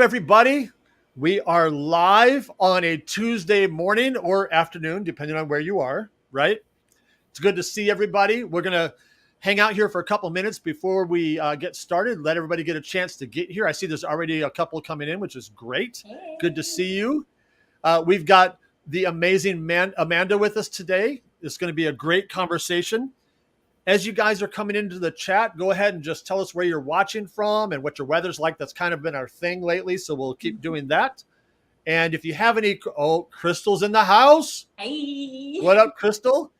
Everybody? We are live on a Tuesday morning or afternoon, depending on where you are, right? It's good to see everybody. We're going to hang out here for a couple minutes before we get started. Let everybody get a chance to get here. I see there's already a couple coming in, which is great. Hey. Good to see you. We've got the amazing Amanda with us today. It's going to be a great conversation. As you guys are coming into the chat, go ahead and just tell us where you're watching from and what your weather's like. That's kind of been our thing lately, so we'll keep doing that. And if you have any, Crystal's in the house. Hey. What up, Crystal?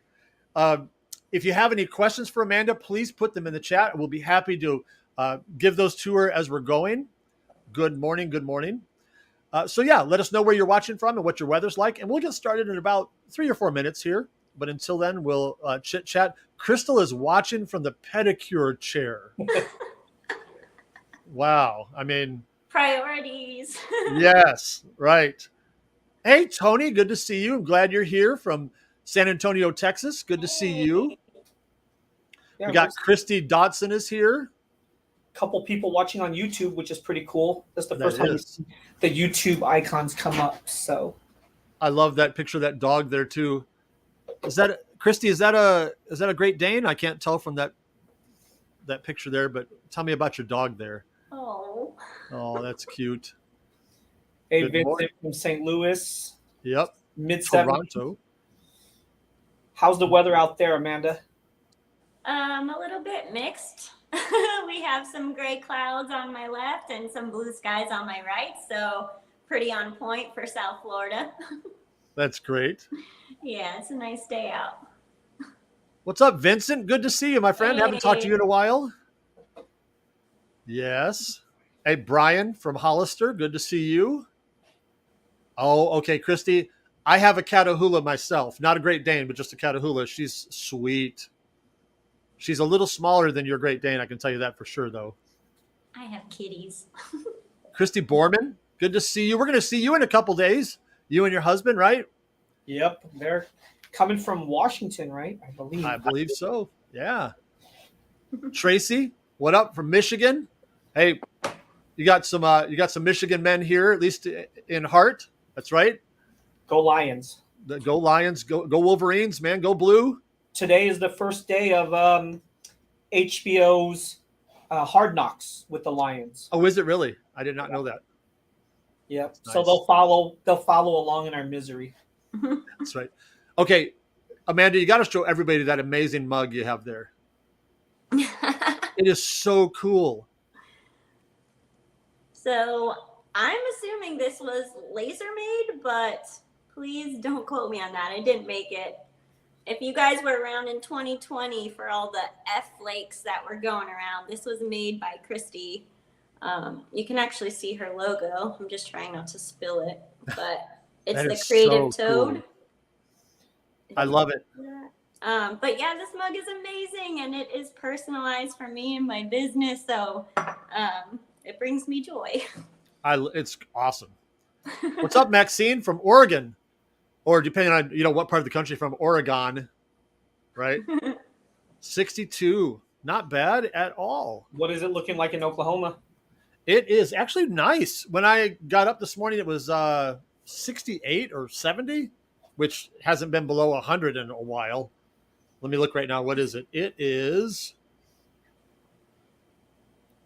If you have any questions for Amanda, please put them in the chat. We'll be happy to give those to her as we're going. Good morning. Good morning. So yeah, let us know where you're watching from and what your weather's like. And we'll get started in about 3 or 4 minutes here. But until then, we'll chit chat. Crystal is watching from the pedicure chair. Wow. I mean, priorities. Yes, right. Hey, Tony, good to see you. I'm glad you're here from San Antonio, Texas. Good to see you. Yeah, We got Christy Dotson is here. Couple people watching on YouTube, which is pretty cool. That's the That first time is. the YouTube icons come up. So I love that picture of that dog there too. Is that Christy? Is that a Great Dane? I can't tell from that picture there, but tell me about your dog there. Oh, that's cute. hey, Good Vincent morning. from St. Louis, Yep, mid-70s. Toronto. How's the weather out there, Amanda? a little bit mixed. We have some gray clouds on my left and some blue skies on my right, so pretty on point for South Florida. That's great. Yeah, it's a nice day out. What's up, Vincent? Good to see you, my friend. Haven't talked to Hey. you in a while. Yes. Hey, Brian from Hollister. Good to see you. Oh, okay, Christy. I have a Catahoula myself. Not a Great Dane, but just a Catahoula. She's sweet. She's a little smaller than your Great Dane. I can tell you that for sure, though. I have kitties. Christy Borman. Good to see you. We're going to see you in a couple days. You and your husband, right? Yep, they're coming from Washington, right? I believe so. Yeah. Tracy, what up from Michigan? Hey, you got some Michigan men here, at least in heart. That's right. Go Lions. Go Lions. Go Wolverines, man. Go Blue. Today is the first day of HBO's Hard Knocks with the Lions. Oh, is it really? I did not know that. Yep. Nice. So they'll follow along in our misery. That's right. Okay, Amanda, you got to show everybody that amazing mug you have there. It is so cool. So I'm assuming this was laser made, but please don't quote me on that. I didn't make it. If you guys were around in 2020 for all the F flakes that were going around, this was made by Christy. You can actually see her logo. I'm just trying not to spill it, but it's the Creative so Toad. Cool. I love it. But yeah, this mug is amazing, and it is personalized for me and my business, so it brings me joy. It's awesome. What's up, Maxine from Oregon? Or depending on what part of the country from, Oregon, right? 62, not bad at all. What is it looking like in Oklahoma? It is actually nice. When I got up this morning, it was 68 or 70, which hasn't been below 100 in a while. Let me look right now. What is it? It is,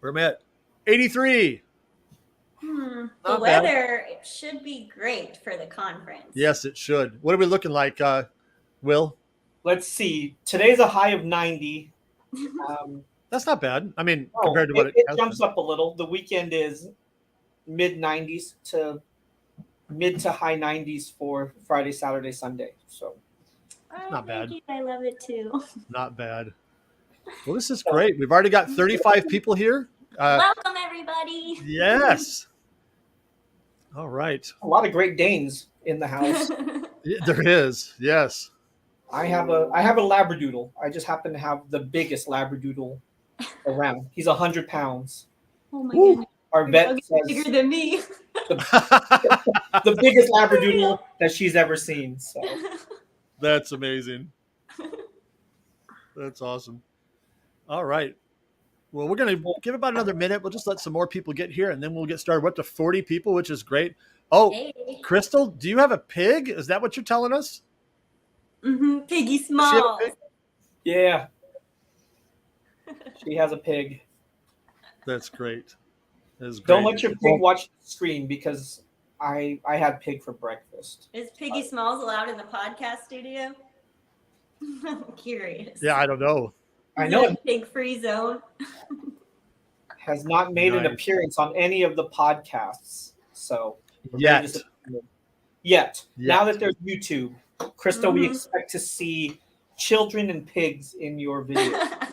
where am I at? 83. The Not weather it should be great for the conference. Yes, it should. What are we looking like, Will? Let's see. Today's a high of 90. That's not bad. I mean, compared to what it jumps up a little. The weekend is mid 90s to mid to high 90s for Friday, Saturday, Sunday. So not bad. Thank you. I love it too. Not bad. Well, this is great. We've already got 35 people here. Welcome, everybody. Yes. All right. a lot of Great Danes in the house. There is. Yes. I have a Labradoodle. I just happen to have the biggest Labradoodle around. He's 100 pounds. Oh my Woo. goodness. Our vet Your dog is says bigger than me. the biggest Labradoodle that she's ever seen. So That's amazing. That's awesome. All right. Well, we're going to give about another minute. We'll just let some more people get here, and then we'll get started. We're up to 40 people, which is great. Oh, Hey. Crystal, do you have a pig? Is that what you're telling us? Piggy Does she have a Smalls. pig? Yeah. She has a pig. That's great. That's great. Don't let your pig watch the screen because I had pig for breakfast. Is Piggy Smalls allowed in the podcast studio? I'm curious. Yeah, I don't know. I know it Pig-free zone. has not made an Nice. appearance on any of the podcasts. So we're very Yet. disappointed. Yet. Now that there's YouTube, Crystal, we expect to see children and pigs in your videos.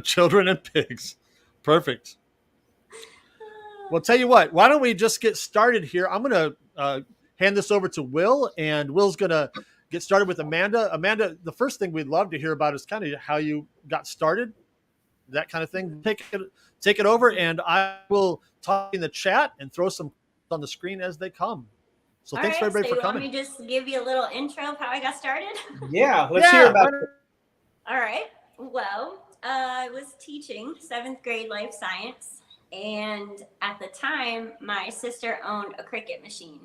Children and pigs. Perfect. Well, tell you what, why don't we just get started here? I'm going to hand this over to Will, and Will's going to get started with Amanda. Amanda, the first thing we'd love to hear about is kind of how you got started, that kind of thing. Take it over, and I will talk in the chat and throw some on the screen as they come. So thanks for everybody for coming. Want me to just give you a little intro of how I got started? Yeah, let's hear about it. All right. Well, I was teaching 7th grade life science, and at the time, my sister owned a Cricut machine,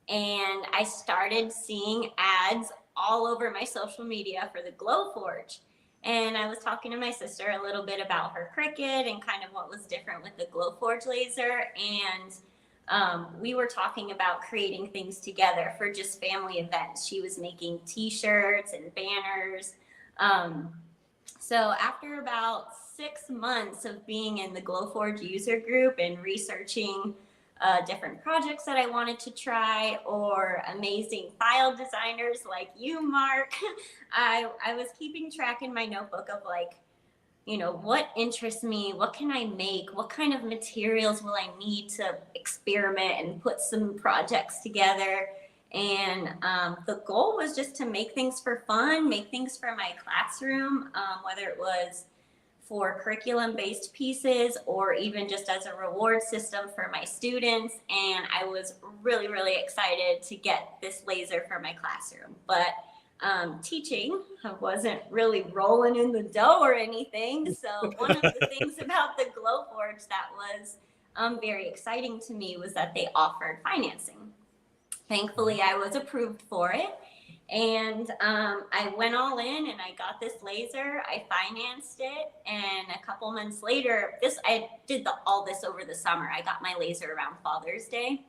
and I started seeing ads all over my social media for the Glowforge. And I was talking to my sister a little bit about her Cricut and kind of what was different with the Glowforge laser, and we were talking about creating things together for just family events. She was making t-shirts and banners. So after about 6 months of being in the Glowforge user group and researching different projects that I wanted to try, or amazing file designers like you, Mark, I was keeping track in my notebook of like, you know, what interests me, what can I make, what kind of materials will I need to experiment and put some projects together. And the goal was just to make things for fun, make things for my classroom, whether it was for curriculum-based pieces or even just as a reward system for my students. And I was really, really excited to get this laser for my classroom. But teaching, I wasn't really rolling in the dough or anything. So one of the things about the Glowforge that was very exciting to me was that they offered financing. Thankfully, I was approved for it. And I went all in and I got this laser. I financed it. And a couple months later, I did all this over the summer. I got my laser around Father's Day.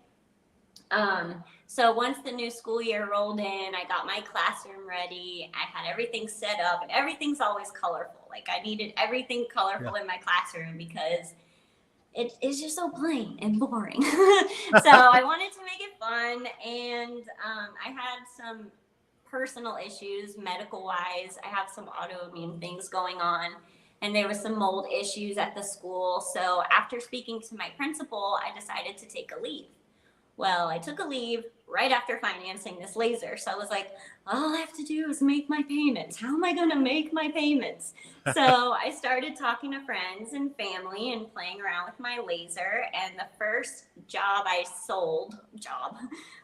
So once the new school year rolled in, I got my classroom ready. I had everything set up, and everything's always colorful. Like I needed everything colorful in my classroom because it is just so plain and boring. So I wanted to make it fun, and I had some personal issues medical wise. I have some autoimmune things going on, and there was some mold issues at the school. So after speaking to my principal, I decided to take a leave. Well, I took a leave right after financing this laser. So I was like, all I have to do is make my payments. How am I going to make my payments? So I started talking to friends and family and playing around with my laser. And the first job I sold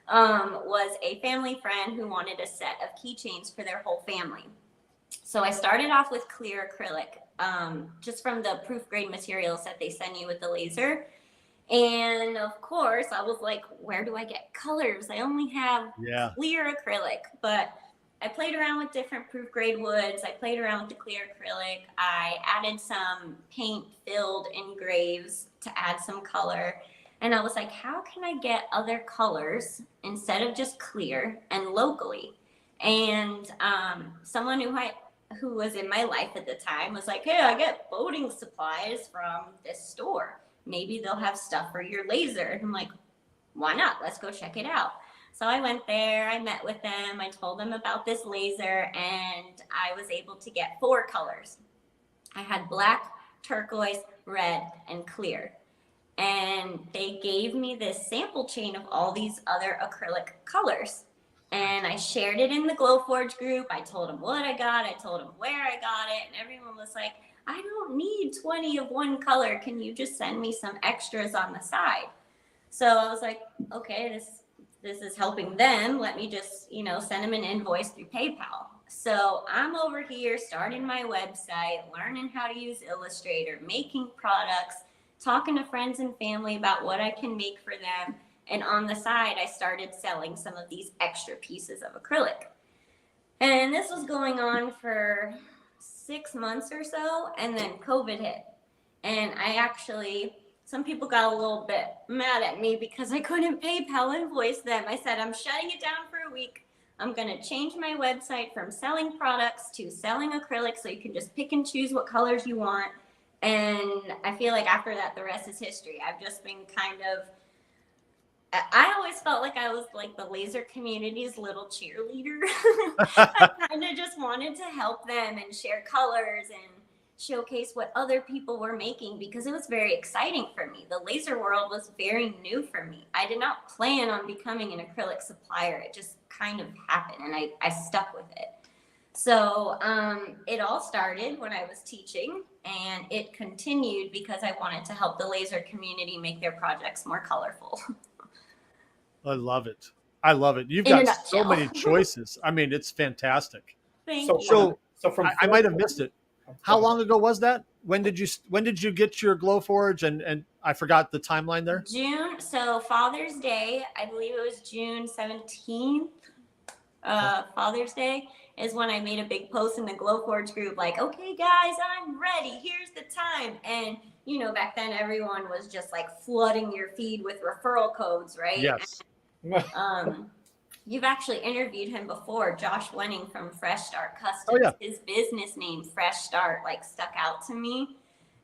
was a family friend who wanted a set of keychains for their whole family. So I started off with clear acrylic, just from the proof grade materials that they send you with the laser. And of course, I was like, where do I get colors? I only have clear acrylic, but I played around with different proof grade woods. I played around with the clear acrylic. I added some paint filled engraves to add some color. And I was like, how can I get other colors instead of just clear and locally? And someone who was in my life at the time was like, hey, I get boating supplies from this store. Maybe they'll have stuff for your laser. And I'm like, why not? Let's go check it out. So I went there, I met with them, I told them about this laser, and I was able to get 4 colors. I had black, turquoise, red, and clear. And they gave me this sample chain of all these other acrylic colors. And I shared it in the Glowforge group. I told them what I got, I told them where I got it, and everyone was like, I don't need 20 of one color. Can you just send me some extras on the side? So I was like, okay, this is helping them. Let me just, send them an invoice through PayPal. So I'm over here starting my website, learning how to use Illustrator, making products, talking to friends and family about what I can make for them. And on the side, I started selling some of these extra pieces of acrylic. And this was going on for 6 months or so, and then COVID hit. And some people got a little bit mad at me because I couldn't PayPal invoice them. I said, I'm shutting it down for a week. I'm going to change my website from selling products to selling acrylics so you can just pick and choose what colors you want. And I feel like after that, the rest is history. I've just been I always felt like I was like the laser community's little cheerleader. I kind of just wanted to help them and share colors and showcase what other people were making because it was very exciting for me. The laser world was very new for me. I did not plan on becoming an acrylic supplier. It just kind of happened and I stuck with it. So it all started when I was teaching and it continued because I wanted to help the laser community make their projects more colorful. I love it. I love it. You've In a got so nutshell. many choices. I mean, it's fantastic. Thank you. So from I might have missed it. How long ago was that? When did you get your Glowforge? And I forgot the timeline there. June. So Father's Day, I believe it was June 17th. Father's Day is when I made a big post in the Glowforge group, like, okay, guys, I'm ready. Here's the time. And back then everyone was just like flooding your feed with referral codes, right? Yes. You've actually interviewed him before, Josh Wenning from Fresh Start Customs. Oh, yeah. His business name, Fresh Start, like stuck out to me.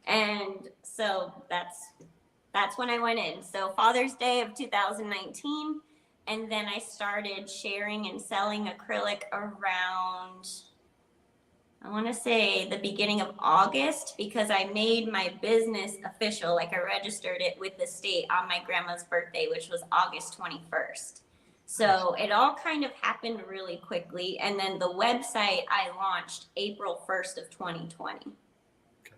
And so that's when I went in. So Father's Day of 2019. And then I started sharing and selling acrylic around, I want to say the beginning of August because I made my business official. Like I registered it with the state on my grandma's birthday, which was August 21st. So it all kind of happened really quickly. And then the website I launched April 1st of 2020. Okay.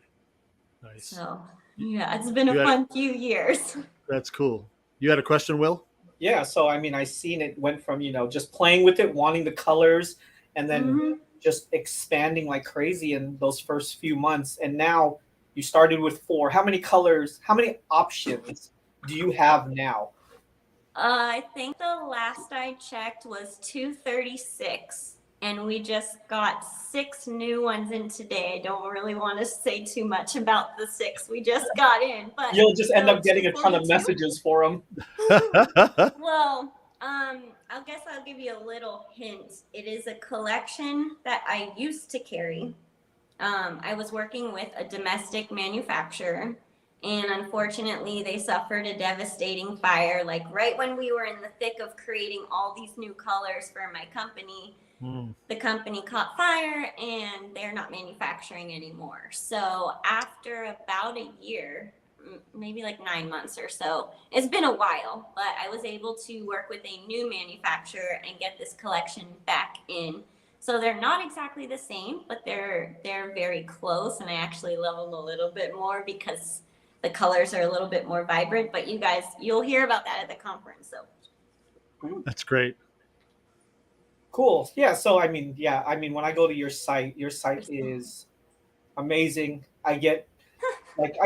Nice. So yeah, it's been a fun few years. That's cool. You had a question, Will? Yeah. So, I mean, I seen it went from, just playing with it, wanting the colors, and then just expanding like crazy in those first few months. And now you started with 4. How many colors, how many options do you have now? I think the last I checked was 236, and we just got 6 new ones in today. I don't really want to say too much about the 6 we just got in, but you'll just end up getting a ton of messages for them. Well, I guess I'll give you a little hint. It is a collection that I used to carry. I was working with a domestic manufacturer. And unfortunately, they suffered a devastating fire, like right when we were in the thick of creating all these new colors for my company. The company caught fire and they're not manufacturing anymore. So after about a year, maybe like 9 months or so, it's been a while, but I was able to work with a new manufacturer and get this collection back in. So they're not exactly the same, but they're very close. And I actually love them a little bit more because the colors are a little bit more vibrant, but you'll hear about that at the conference. So that's great. Cool. Yeah. So, I mean, when I go to your site is amazing. I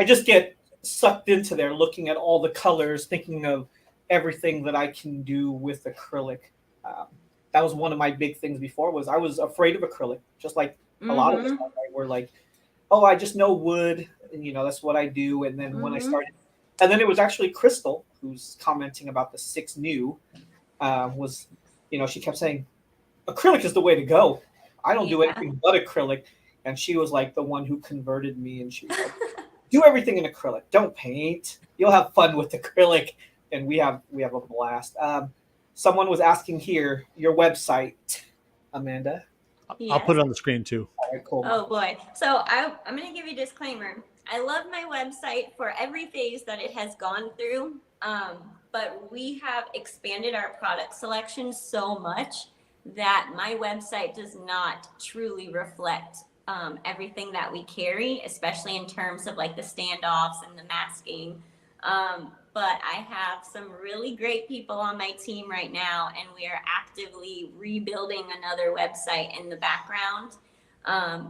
just get sucked into there looking at all the colors, thinking of everything that I can do with acrylic. That was one of my big things before was I was afraid of acrylic, just like a lot of us are, right? We're like, oh, I just know wood. And, that's what I do. And then when I started, and then it was actually Crystal who's commenting about the 6 new, she kept saying, acrylic is the way to go. I don't do anything but acrylic. And she was like the one who converted me. And she was like, do everything in acrylic. Don't paint. You'll have fun with acrylic. And we have a blast. Someone was asking here, your website, Amanda. I'll put it on the screen too. All right, cool. Oh boy. So I'm going to give you a disclaimer. I love my website for every phase that it has gone through. But we have expanded our product selection so much that my website does not truly reflect everything that we carry, especially in terms of like the standoffs and the masking. but I have some really great people on my team right now, and we are actively rebuilding another website in the background.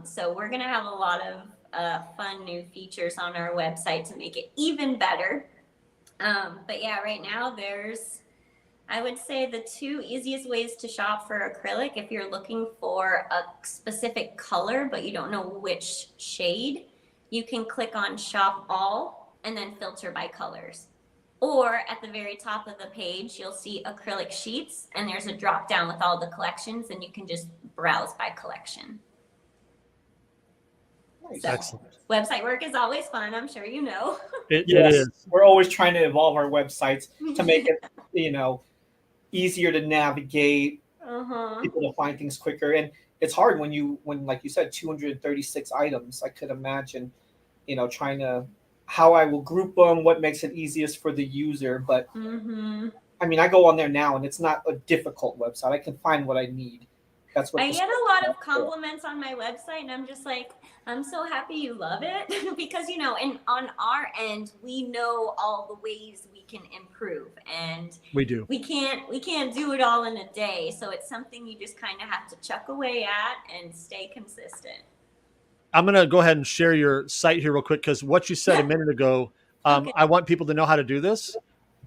So we're going to have a lot of fun new features on our website to make it even better. But yeah, right now I would say the two easiest ways to shop for acrylic, if you're looking for a specific color but you don't know which shade, you can click on shop all and then filter by colors. Or at the very top of the page, you'll see acrylic sheets, and there's a drop down with all the collections, and you can just browse by collection. Nice. So, Excellent. website work is always fun, I'm sure you know. It Yes, is. we're always trying to evolve our websites to make it, easier to navigate, people to find things quicker. And it's hard when like you said, 236 items. I could imagine, trying to how I will group them, what makes it easiest for the user. But I mean, I go on there now, and it's not a difficult website. I can find what I need. That's what I get a lot of compliments on my website, and I'm just like, I'm so happy you love it because, and on our end, we know all the ways we can improve, and We do. we can't do it all in a day. So it's something you just kind of have to chuck away at and stay consistent. I'm going to go ahead and share your site here real quick, because what you said a minute ago, Okay. I want people to know how to do this.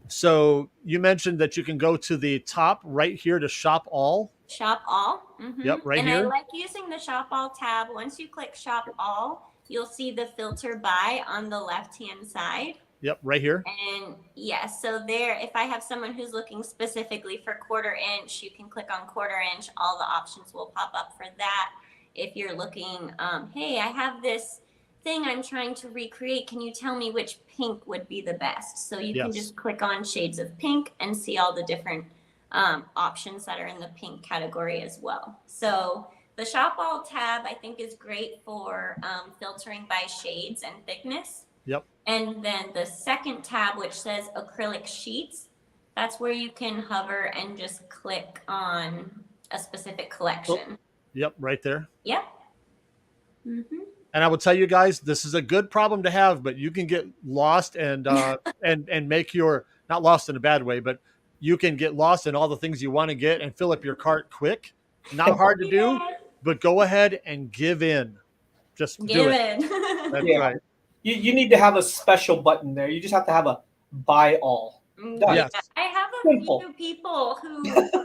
So you mentioned that you can go to the top right here to shop all. Shop all. Yep, right and here. I like using the shop all tab. Once you click shop all, you'll see the filter by on the left-hand side. Yep, right here. And yes, so there, if I have someone who's looking specifically for 1/4 inch, you can click on 1/4 inch. All the options will pop up for that. If you're looking, hey, I have this thing I'm trying to recreate. Can you tell me which pink would be the best? So you can just click on shades of pink and see all the different options that are in the pink category as well. So the shop all tab, I think, is great for filtering by shades and thickness. Yep. And then the second tab, which says acrylic sheets, that's where you can hover and just click on a specific collection. Yep, right there. Yep. And I will tell you guys, this is a good problem to have, but you can get lost and and make your, not lost in a bad way, but you can get lost in all the things you want to get and fill up your cart quick. Not hard to do, but go ahead and give in. Just do it. That's right. You need to have a special button there. You just have to have a buy all. Yes. I have a few people who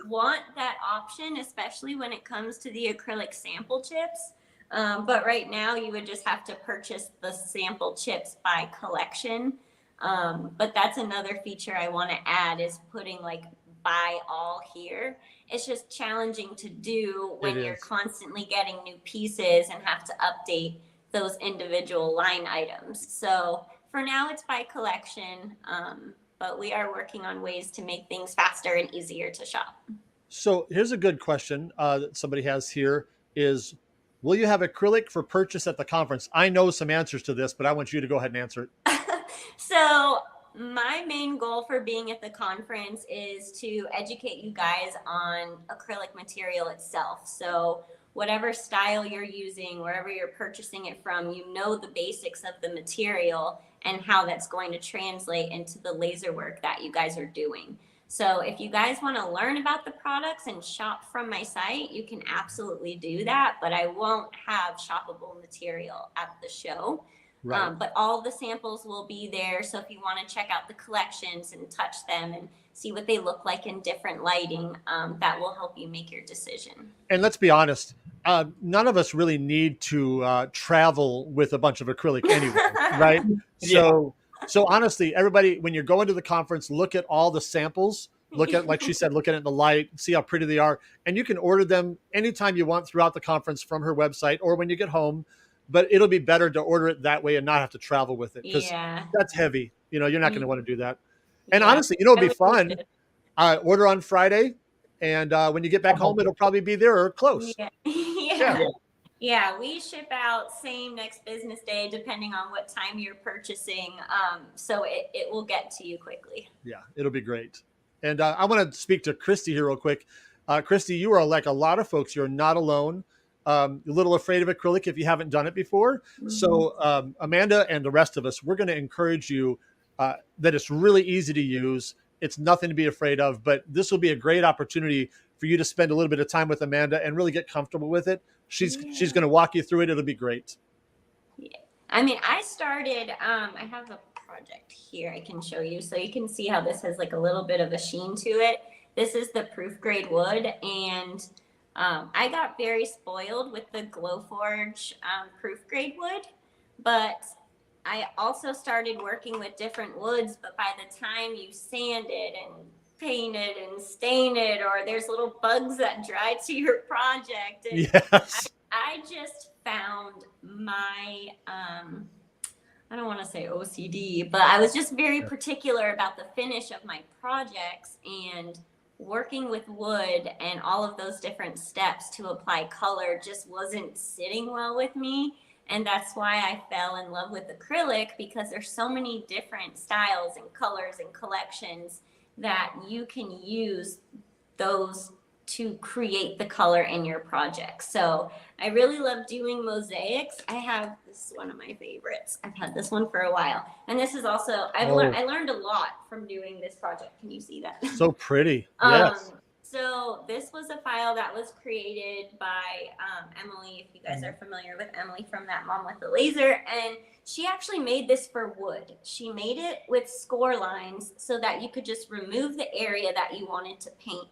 want that option, especially when it comes to the acrylic sample chips. But right now you would just have to purchase the sample chips by collection. But that's another feature I want to add, is putting like buy all here. It's just challenging to do when you're constantly getting new pieces and have to update those individual line items. So for now it's by collection, but we are working on ways to make things faster and easier to shop. So here's a good question that somebody has here is, will you have acrylic for purchase at the conference? I know some answers to this, but I want you to go ahead and answer it. So my main goal for being at the conference is to educate you guys on acrylic material itself. So whatever style you're using, wherever you're purchasing it from, you know the basics of the material and how that's going to translate into the laser work that you guys are doing. So if you guys want to learn about the products and shop from my site, you can absolutely do that, but I won't have shoppable material at the show. Right. But all the samples will be there. So if you want to check out the collections and touch them and see what they look like in different lighting, that will help you make your decision. And let's be honest, none of us really need to travel with a bunch of acrylic anyway, right? So honestly, everybody, when you're going to the conference, look at all the samples. Look at, like she said, look at it in the light, see how pretty they are. And you can order them anytime you want throughout the conference from her website or when you get home. But it'll be better to order it that way and not have to travel with it, because that's heavy. You're not going to want to do that. And honestly, it'd be fun. Order on Friday, and when you get back home, it'll probably be there or close. Yeah, we ship out same next business day, depending on what time you're purchasing. So it will get to you quickly. Yeah, it'll be great. And I want to speak to Christy here real quick. Christy, you are like a lot of folks. You're not alone. A little afraid of acrylic if you haven't done it before. So Amanda and the rest of us, we're going to encourage you that it's really easy to use. It's nothing to be afraid of, but this will be a great opportunity for you to spend a little bit of time with Amanda and really get comfortable with it. She's going to walk you through it. It'll be great. Yeah. I mean, I started, I have a project here I can show you. So you can see how this has like a little bit of a sheen to it. This is the proof grade wood. And I got very spoiled with the Glowforge proof grade wood. But I also started working with different woods. But by the time you sand it and paint it and stain it, or there's little bugs that dry to your project. And yes. I just found my, I don't want to say OCD, but I was just very particular about the finish of my projects, and working with wood and all of those different steps to apply color just wasn't sitting well with me. And that's why I fell in love with acrylic, because there's so many different styles and colors and collections that you can use those to create the color in your project. So I really love doing mosaics. This is one of my favorites. I've had this one for a while. And this is also, I learned a lot from doing this project. Can you see that? So pretty. Yes. So this was a file that was created by Emily, if you guys are familiar with Emily from That Mom with the Laser. And she actually made this for wood. She made it with score lines so that you could just remove the area that you wanted to paint.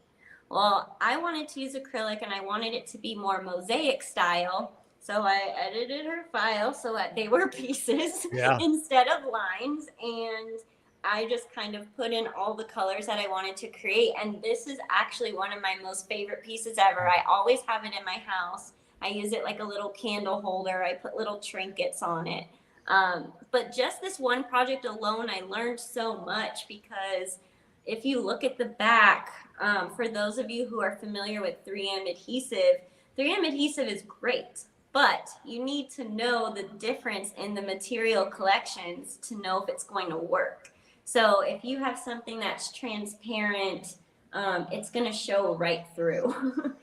Well, I wanted to use acrylic and I wanted it to be more mosaic style. So I edited her file so that they were pieces instead of lines. And I just kind of put in all the colors that I wanted to create. And this is actually one of my most favorite pieces ever. I always have it in my house. I use it like a little candle holder. I put little trinkets on it. But just this one project alone, I learned so much, because if you look at the back, for those of you who are familiar with 3M adhesive is great, but you need to know the difference in the material collections to know if it's going to work. So if you have something that's transparent, it's going to show right through.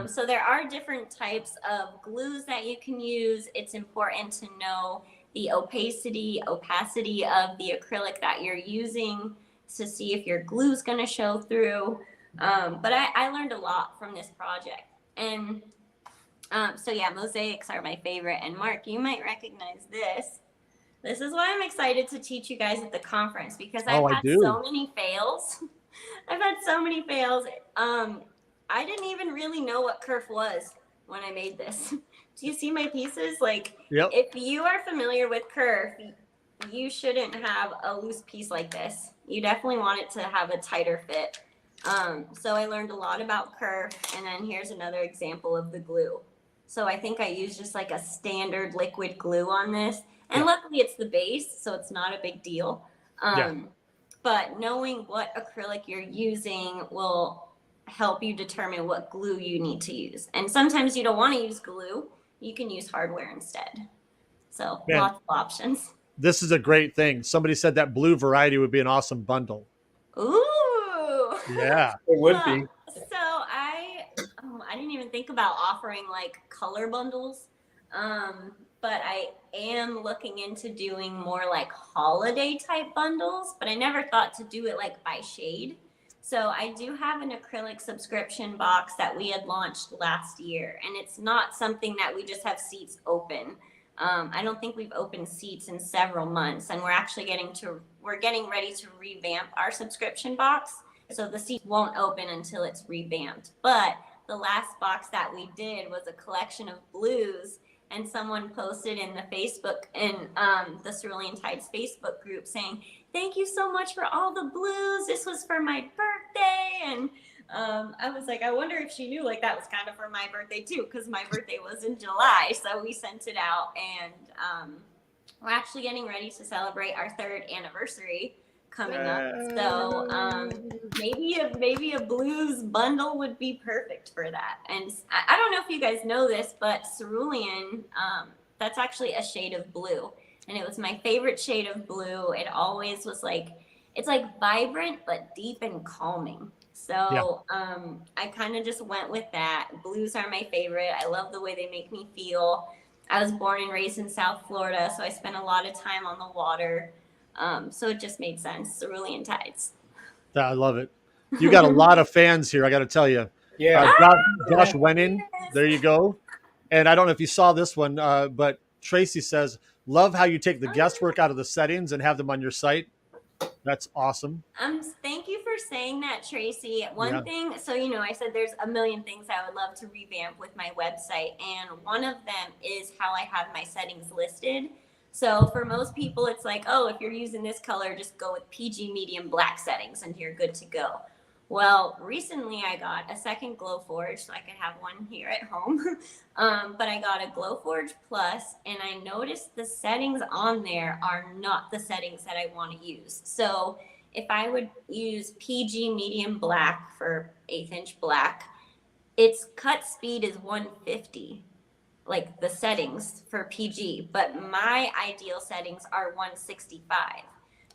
So there are different types of glues that you can use. It's important to know the opacity of the acrylic that you're using to see if your glue is going to show through. But I learned a lot from this project. And so yeah, mosaics are my favorite. And Mark, you might recognize this. This is why I'm excited to teach you guys at the conference, because I've had so many fails. I've had so many fails. I didn't even really know what kerf was when I made this. Do you see my pieces? Like, if you are familiar with kerf, you shouldn't have a loose piece like this. You definitely want it to have a tighter fit. So I learned a lot about kerf, and then here's another example of the glue. So I think I used just like a standard liquid glue on this. And luckily it's the base, so it's not a big deal. But knowing what acrylic you're using will help you determine what glue you need to use. And sometimes you don't want to use glue. You can use hardware instead. So lots of options. This is a great thing. Somebody said that blue variety would be an awesome bundle. Ooh. Yeah. It would be. So I didn't even think about offering like color bundles. But I am looking into doing more like holiday type bundles, but I never thought to do it like by shade. So I do have an acrylic subscription box that we had launched last year, and it's not something that we just have seats open. I don't think we've opened seats in several months, and we're actually getting ready to revamp our subscription box. So the seats won't open until it's revamped. But the last box that we did was a collection of blues. And someone posted in the Facebook, in the Cerulean Tides Facebook group, saying, "Thank you so much for all the blues. This was for my birthday." And I was like, I wonder if she knew like that was kind of for my birthday too, because my birthday was in July. So we sent it out, and we're actually getting ready to celebrate our 3rd anniversary coming up. So maybe a blues bundle would be perfect for that. And I don't know if you guys know this, but cerulean, that's actually a shade of blue, and it was my favorite shade of blue. It always was like, it's like vibrant but deep and calming. So I kind of just went with that. Blues are my favorite. I love the way they make me feel. I was born and raised in South Florida, so I spent a lot of time on the water. So it just made sense. Cerulean tides. I love it. You got a lot of fans here, I got to tell you. Yeah. Josh Ah, Wenning, yes. there you go. And I don't know if you saw this one, but Tracy says, love how you take the guesswork out of the settings and have them on your site. That's awesome. Thank you for saying that, Tracy. Yeah. One thing, so you know, I said there's a million things I would love to revamp with my website, and one of them is how I have my settings listed. So for most people, it's like, oh, if you're using this color, just go with PG medium black settings, and you're good to go. Well, recently I got a second Glowforge, so I could have one here at home. But I got a Glowforge Plus, and I noticed the settings on there are not the settings that I want to use. So if I would use PG medium black for 1/8 inch black, its cut speed is 150, like the settings for PG, but my ideal settings are 165.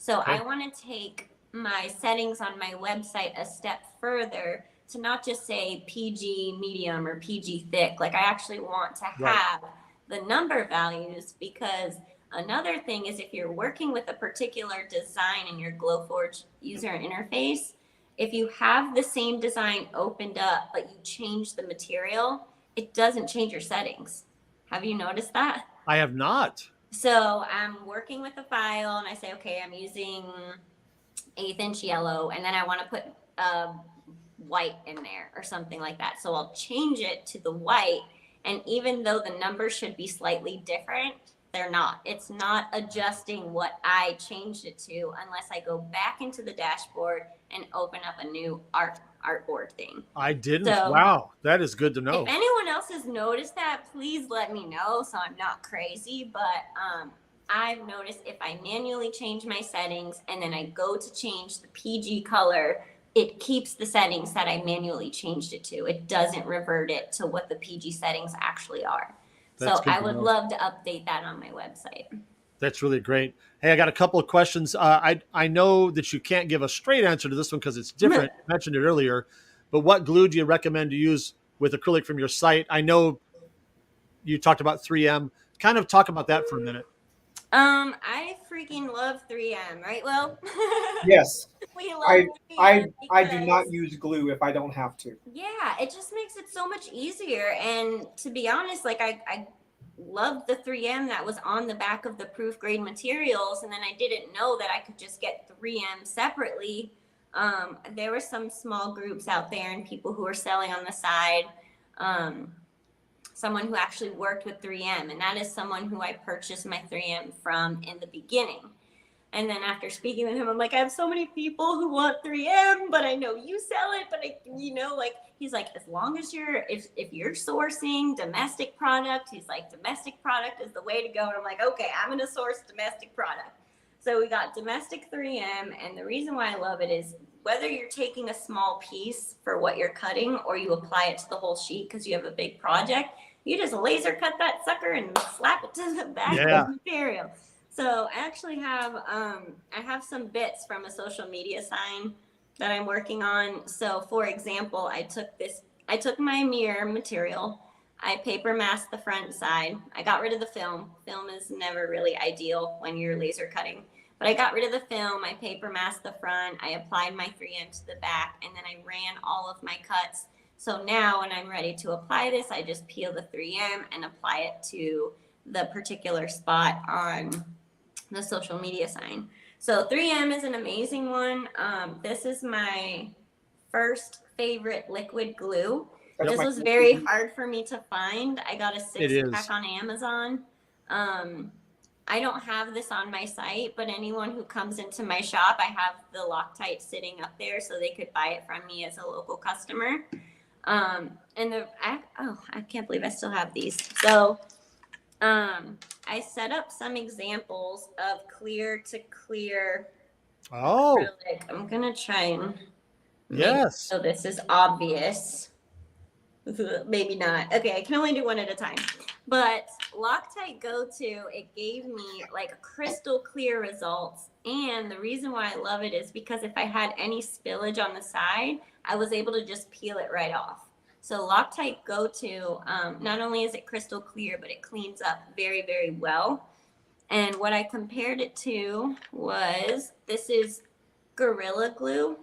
So Okay. I want to take my settings on my website a step further to not just say PG medium or PG thick. Like I actually want to Right. have the number values, because another thing is if you're working with a particular design in your Glowforge user interface, if you have the same design opened up but you change the material, it doesn't change your settings. Have you noticed that? I have not. So I'm working with a file and I say, okay, I'm using 1/8 inch yellow, and then I want to put white in there or something like that. So I'll change it to the white. And even though the numbers should be slightly different, they're not. It's not adjusting what I changed it to unless I go back into the dashboard and open up a new artboard thing. I didn't. So Wow. That is good to know. if anyone else has noticed that, please let me know so I'm not crazy. But I've noticed if I manually change my settings and then I go to change the PG color, it keeps the settings that I manually changed it to. It doesn't revert it to what the PG settings actually are. That's So good I to would know. love to update that on my website. That's really great. Hey, I got a couple of questions. I know that you can't give a straight answer to this one because it's different. You mentioned it earlier, but what glue do you recommend to use with acrylic from your site? I know you talked about 3M. Kind of talk about that for a minute. I freaking love 3M, right? Well, Yes. we love I 3M I do because not use glue if I don't have to. yeah, it just makes it so much easier. And to be honest, like I loved the 3M that was on the back of the proof grade materials, and then I didn't know that I could just get 3M separately. There were some small groups out there and people who were selling on the side. Someone who actually worked with 3M, and that is someone who I purchased my 3M from in the beginning. And then after speaking with him, I'm like, I have so many people who want 3M, but I know you sell it. But like he's like, as long as if you're sourcing domestic product, he's like, domestic product is the way to go. And I'm like, okay, I'm gonna source domestic product. So we got domestic 3M, and the reason why I love it is whether you're taking a small piece for what you're cutting or you apply it to the whole sheet because you have a big project, you just laser cut that sucker and slap it to the back of the material. So I actually have I have some bits from a social media sign that I'm working on. So for example, I took my mirror material, I paper masked the front side. I got rid of the film. Film is never really ideal when you're laser cutting. But I got rid of the film, I paper masked the front, I applied my 3M to the back, and then I ran all of my cuts. So now when I'm ready to apply this, I just peel the 3M and apply it to the particular spot on the social media sign. So 3M is an amazing one. This is my first favorite liquid glue. This was very hard for me to find. I got a 6-pack on Amazon. I don't have this on my site, but anyone who comes into my shop, I have the Loctite sitting up there so they could buy it from me as a local customer. I can't believe I still have these. So I set up some examples of clear to clear acrylic. I'm gonna try and so this is obvious. Maybe not. Okay, I can only do one at a time. But Loctite Go-To, it gave me like crystal clear results. And the reason why I love it is because if I had any spillage on the side, I was able to just peel it right off. So Loctite Go-To, not only is it crystal clear, but it cleans up very, very well. And what I compared it to was, this is Gorilla Glue,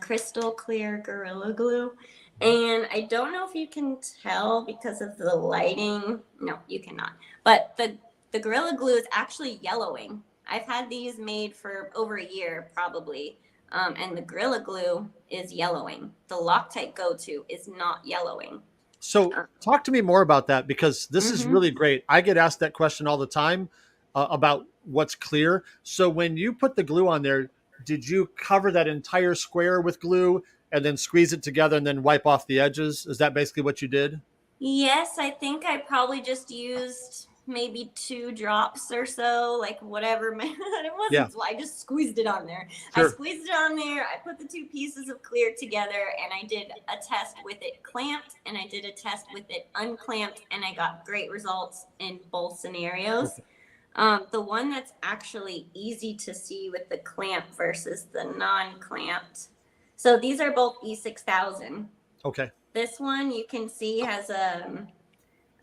crystal clear Gorilla Glue. And I don't know if you can tell because of the lighting. No, you cannot. But the Gorilla Glue is actually yellowing. I've had these made for over a year, probably. And the Gorilla Glue is yellowing. The Loctite Go-To is not yellowing. So talk to me more about that, because this is really great. I get asked that question all the time about what's clear. So when you put the glue on there, did you cover that entire square with glue and then squeeze it together and then wipe off the edges? Is that basically what you did? Yes, I think I probably just used maybe 2 drops or so, like whatever. It wasn't. I just squeezed it on there. Sure. I squeezed it on there. I put the 2 pieces of clear together, and I did a test with it clamped, and I did a test with it unclamped, and I got great results in both scenarios. The one that's actually easy to see with the clamp versus the non-clamped. So these are both E6000. Okay. This one you can see has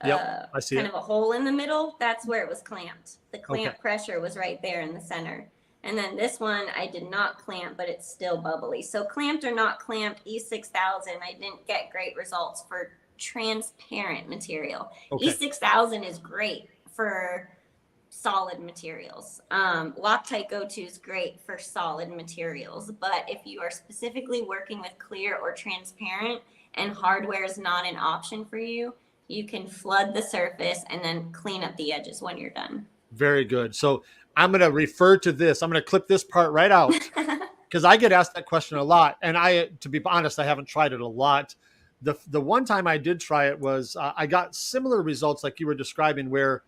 I see kind it. of a hole in the middle. That's where it was clamped. The clamp pressure was right there in the center. And then this one I did not clamp, but it's still bubbly. So clamped or not clamped, E6000, I didn't get great results for transparent material. E6000 is great for solid materials. Loctite Go-To is great for solid materials, but if you are specifically working with clear or transparent and hardware is not an option for you, you can flood the surface and then clean up the edges when you're done. Very good. So I'm going to refer to this. I'm going to clip this part right out because I get asked that question a lot. And to be honest, I haven't tried it a lot. The one time I did try it was I got similar results like you were describing, where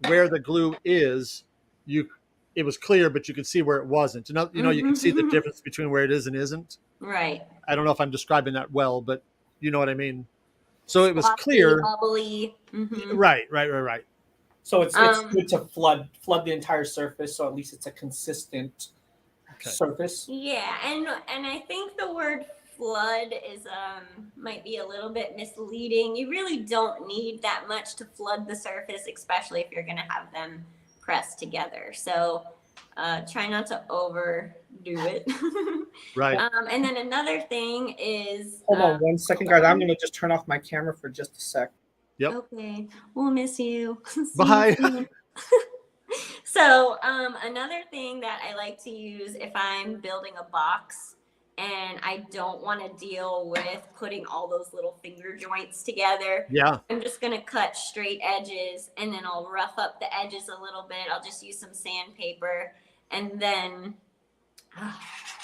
the glue is, it was clear, but you could see where it wasn't. You know, you can see the difference between where it is and isn't. Right. I don't know if I'm describing that well, but you know what I mean. So it was clear. Bubbly. Right. So it's good to flood the entire surface, so at least it's a consistent surface. Yeah, and I think the word flood is might be a little bit misleading. You really don't need that much to flood the surface, especially if you're going to have them pressed together. So try not to overdo it. Right. And then another thing is, hold on 1 second, guys. I'm going to just turn off my camera for just a sec. Yep. Okay, we'll miss you. Bye. So another thing that I like to use if I'm building a box and I don't want to deal with putting all those little finger joints together. Yeah. I'm just going to cut straight edges, and then I'll rough up the edges a little bit. I'll just use some sandpaper, and then I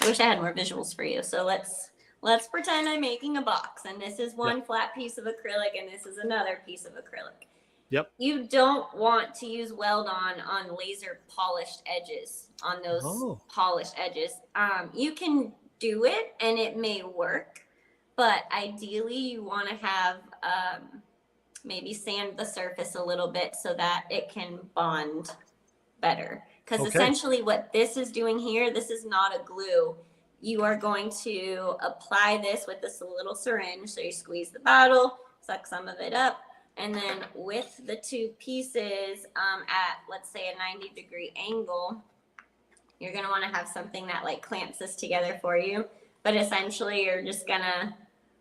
wish I had more visuals for you. So let's pretend I'm making a box, and this is one flat piece of acrylic, and this is another piece of acrylic. Yep. You don't want to use weld-on laser polished edges, on those polished edges. You can do it and it may work, but ideally you want to have maybe sand the surface a little bit so that it can bond better. Because essentially what this is doing here, this is not a glue. You are going to apply this with this little syringe. So you squeeze the bottle, suck some of it up, and then with the 2 pieces at, let's say, a 90-degree angle, you're going to want to have something that like clamps this together for you. But essentially you're just going to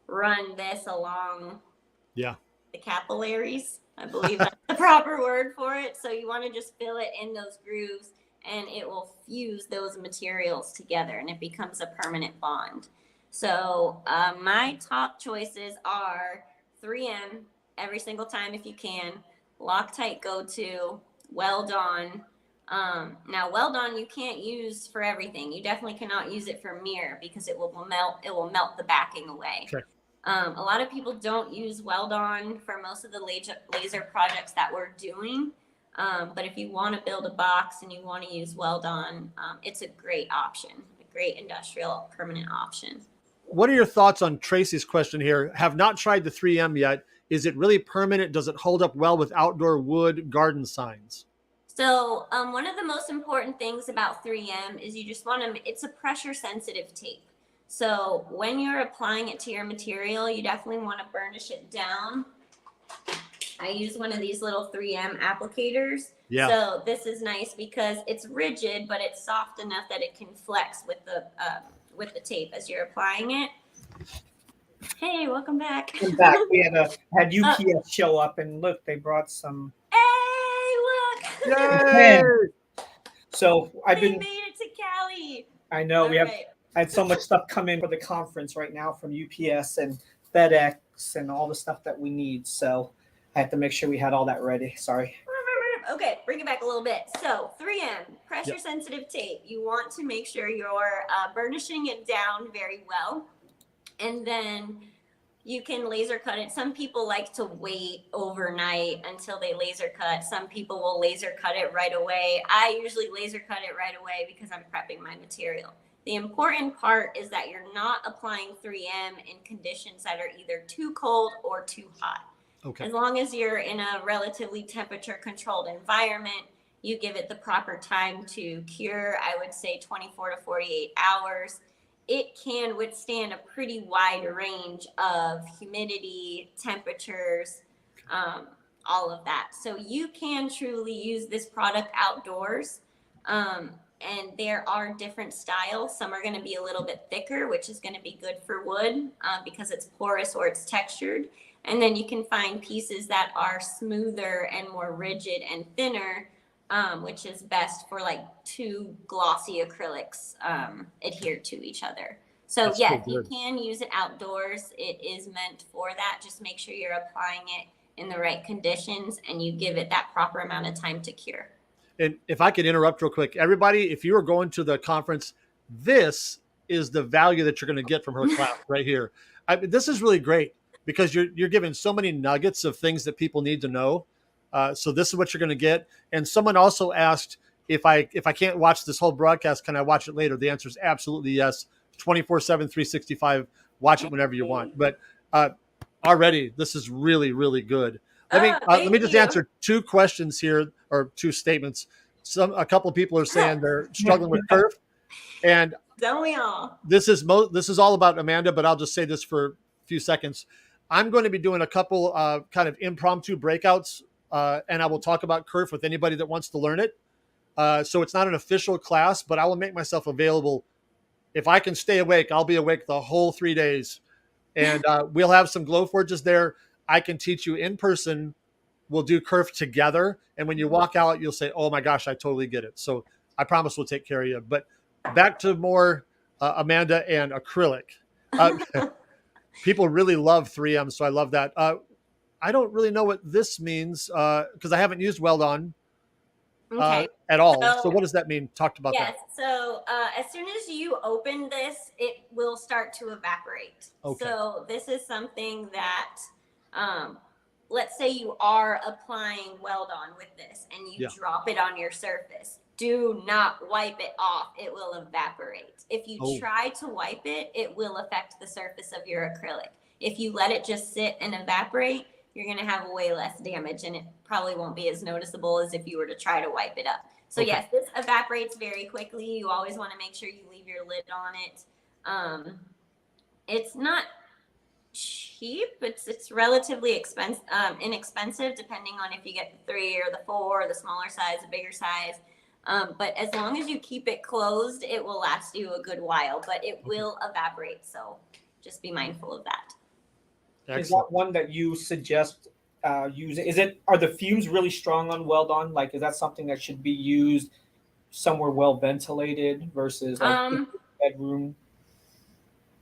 run this along the capillaries. I believe that's the proper word for it. So you want to just fill it in those grooves, and it will fuse those materials together, and it becomes a permanent bond. So my top choices are 3M every single time if you can, Loctite Go-To, weld-on. Now weld-on you can't use for everything. You definitely cannot use it for mirror because it will melt the backing away. Okay. A lot of people don't use weld-on for most of the laser projects that we're doing. But if you want to build a box and you want to use weld-on, it's a great option, a great industrial permanent option. What are your thoughts on Tracy's question here? Have not tried the 3M yet. Is it really permanent? Does it hold up well with outdoor wood garden signs? So one of the most important things about 3M is you just want to, it's a pressure sensitive tape. So when you're applying it to your material, you definitely want to burnish it down I use one of these little 3M applicators. Yeah. So this is nice because it's rigid, but it's soft enough that it can flex with the tape as you're applying it. Hey, welcome back. In fact, we had UPS show up, and look, they brought some. Hey, look! Yay! So I've They been. made it to Cali. I know All we have. right. I had so much stuff come in for the conference right now from UPS and FedEx and all the stuff that we need. So I had to make sure we had all that ready. Sorry. Okay, bring it back a little bit. So 3M, pressure sensitive tape. You want to make sure you're burnishing it down very well. And then you can laser cut it. Some people like to wait overnight until they laser cut. Some people will laser cut it right away. I usually laser cut it right away because I'm prepping my material. The important part is that you're not applying 3M in conditions that are either too cold or too hot. Okay. As long as you're in a relatively temperature controlled environment, you give it the proper time to cure. I would say 24 to 48 hours. It can withstand a pretty wide range of humidity, temperatures, all of that. So you can truly use this product outdoors. And there are different styles. Some are going to be a little bit thicker, which is going to be good for wood because it's porous or it's textured. And then you can find pieces that are smoother and more rigid and thinner, which is best for like two glossy acrylics adhered to each other. So yes, you can use it outdoors. It is meant for that. Just make sure you're applying it in the right conditions and you give it that proper amount of time to cure. And if I could interrupt real quick, everybody, if you are going to the conference, this is the value that you're going to get from her class right here. This is really great because you're giving so many nuggets of things that people need to know. So this is what you're going to get. And someone also asked if I can't watch this whole broadcast, can I watch it later? The answer is absolutely yes. 24/7, 365. Watch it whenever you want. But already, this is really, really good. Let me just answer two questions here, or two statements. A couple of people are saying they're struggling with kerf, and don't we all? This is all about Amanda, but I'll just say this for a few seconds. I'm going to be doing a couple kind of impromptu breakouts, and I will talk about kerf with anybody that wants to learn it. So it's not an official class, but I will make myself available. If I can stay awake, I'll be awake the whole 3 days, and we'll have some glow forges there. I can teach you in person. We'll do kerf together. And when you walk out, you'll say, oh my gosh, I totally get it. So I promise we'll take care of you. But back to more Amanda and acrylic. People really love 3M. So I love that. I don't really know what this means because I haven't used Weld On at all. So what does that mean? Talked about that. Yes. So as soon as you open this, it will start to evaporate. Okay. So this is something that let's say you are applying Weld On with this and you drop it on your surface. Do not wipe it off. It will evaporate. If you try to wipe it, it will affect the surface of your acrylic. If you let it just sit and evaporate, you're going to have way less damage and it probably won't be as noticeable as if you were to try to wipe it up. So yes, this evaporates very quickly. You always want to make sure you leave your lid on it. It's not cheap. It's relatively inexpensive depending on if you get the 3 or the 4 or the smaller size, the bigger size. But as long as you keep it closed, it will last you a good while, but it will evaporate. So just be mindful of that. Excellent. Is that one that you suggest using? Are the fumes really strong on Weld On? Like, is that something that should be used somewhere well ventilated versus like in the bedroom?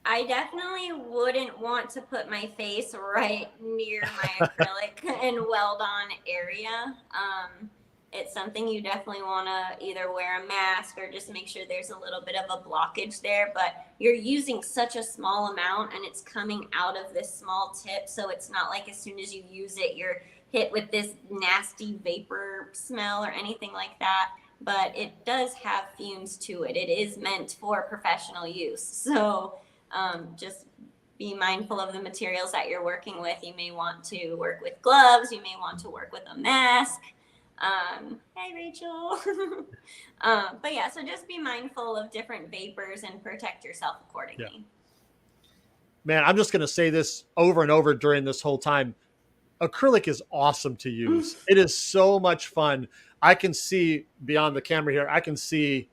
I definitely wouldn't want to put my face right near my acrylic and Weld On area. It's something you definitely want to either wear a mask or just make sure there's a little bit of a blockage there. But you're using such a small amount and it's coming out of this small tip. So it's not like as soon as you use it, you're hit with this nasty vapor smell or anything like that. But it does have fumes to it. It is meant for professional use. So just be mindful of the materials that you're working with. You may want to work with gloves. You may want to work with a mask. Hey, Rachel. But yeah, so just be mindful of different vapors and protect yourself accordingly. Yeah. Man, I'm just going to say this over and over during this whole time. acrylic is awesome to use. It is so much fun. I can see beyond the camera here. I can see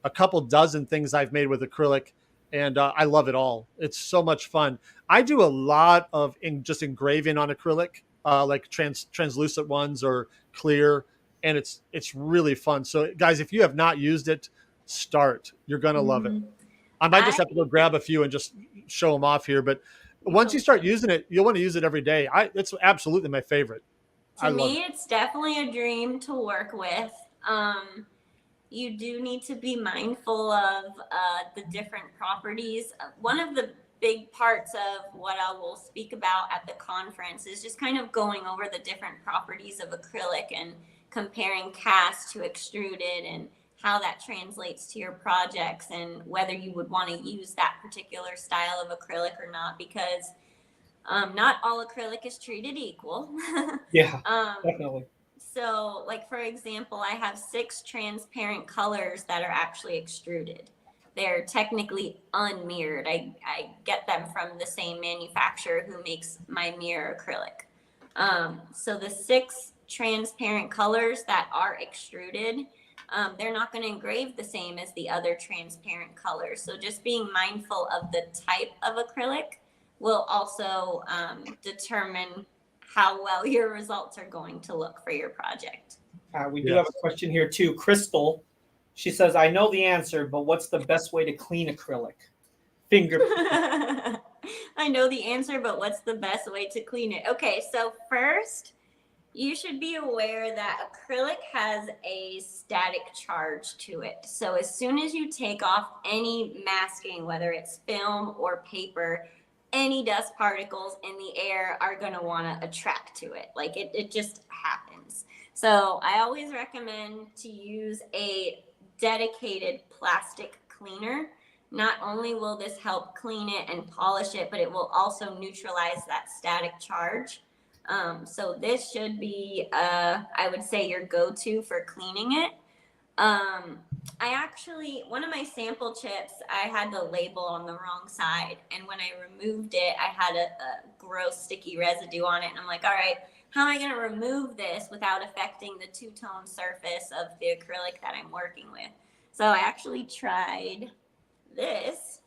a couple dozen things I've made with acrylic, and I love it all. It's so much fun. I do a lot of just engraving on acrylic, like translucent ones or clear, and it's really fun. So, guys, if you have not used it, start. You're gonna love it. Mhm. I might just have to go grab a few and just show them off here, but once you start using it, you'll want to use it every day. It's absolutely my favorite. I To love me, it. it's definitely a dream to work with. You do need to be mindful of the different properties. One of the big parts of what I will speak about at the conference is just kind of going over the different properties of acrylic and comparing cast to extruded and how that translates to your projects and whether you would want to use that particular style of acrylic or not, because not all acrylic is treated equal. Yeah, um, definitely. so, like for example, I have 6 transparent colors that are actually extruded. They're technically unmirrored. I get them from the same manufacturer who makes my mirror acrylic. So the 6 transparent colors that are extruded, they're not going to engrave the same as the other transparent colors. So just being mindful of the type of acrylic will also determine how well your results are going to look for your project. We do have Yes. a question here too. Crystal, she says, I know the answer, but what's the best way to clean acrylic? Fingerprint. I know the answer, but what's the best way to clean it? Okay, so first, you should be aware that acrylic has a static charge to it. So as soon as you take off any masking, whether it's film or paper, any dust particles in the air are going to want to attract to it. Like it just happens. So I always recommend to use a dedicated plastic cleaner. Not only will this help clean it and polish it, but it will also neutralize that static charge. So this should be, I would say, your go-to for cleaning it. I actually, one of my sample chips, I had the label on the wrong side. And when I removed it, I had a gross sticky residue on it. And I'm like, all right, how am I going to remove this without affecting the two-tone surface of the acrylic that I'm working with? So I actually tried this.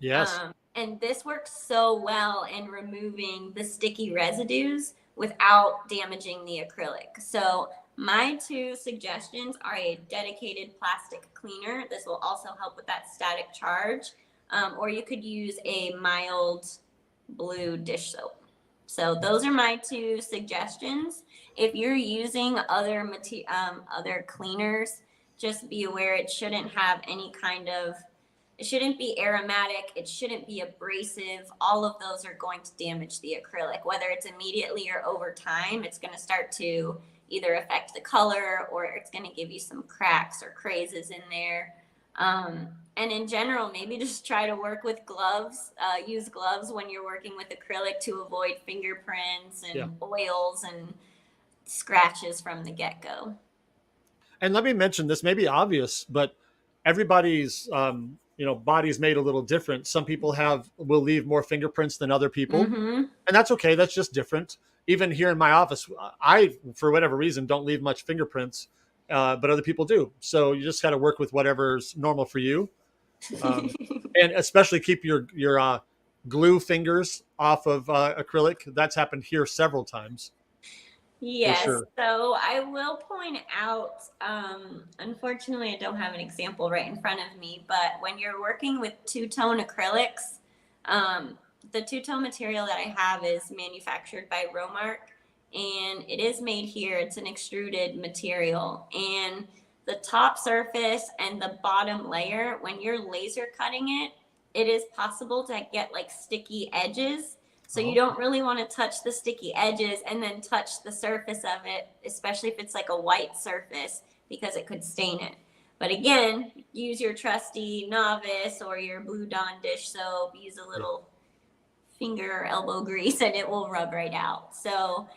Yes. And this works so well in removing the sticky residues without damaging the acrylic. So my 2 suggestions are a dedicated plastic cleaner. This will also help with that static charge. Or you could use a mild blue dish soap. So those are my 2 suggestions. If you're using other other cleaners, just be aware it shouldn't have any kind of, it shouldn't be aromatic. It shouldn't be abrasive. All of those are going to damage the acrylic, whether it's immediately or over time. It's going to start to either affect the color or it's going to give you some cracks or crazes in there. And in general, maybe just try to work with gloves. Use gloves when you're working with acrylic to avoid fingerprints and oils and scratches from the get-go. And let me mention, this may be obvious, but everybody's body's made a little different. Some people will leave more fingerprints than other people, Mm-hmm. and that's okay. That's just different. Even here in my office, I, for whatever reason, don't leave much fingerprints, but other people do. So you just got to work with whatever's normal for you, and especially keep your glue fingers off of acrylic. That's happened here several times. Yes, sure. so I will point out, unfortunately, I don't have an example right in front of me, but when you're working with two-tone acrylics, the two-tone material that I have is manufactured by Romark, and it is made here. It's an extruded material, and the top surface and the bottom layer, when you're laser cutting it, it is possible to get like sticky edges. So you don't really want to touch the sticky edges and then touch the surface of it, especially if it's like a white surface, because it could stain it. But again, use your trusty novice or your Blue Dawn dish soap, use a little finger or elbow grease and it will rub right out. So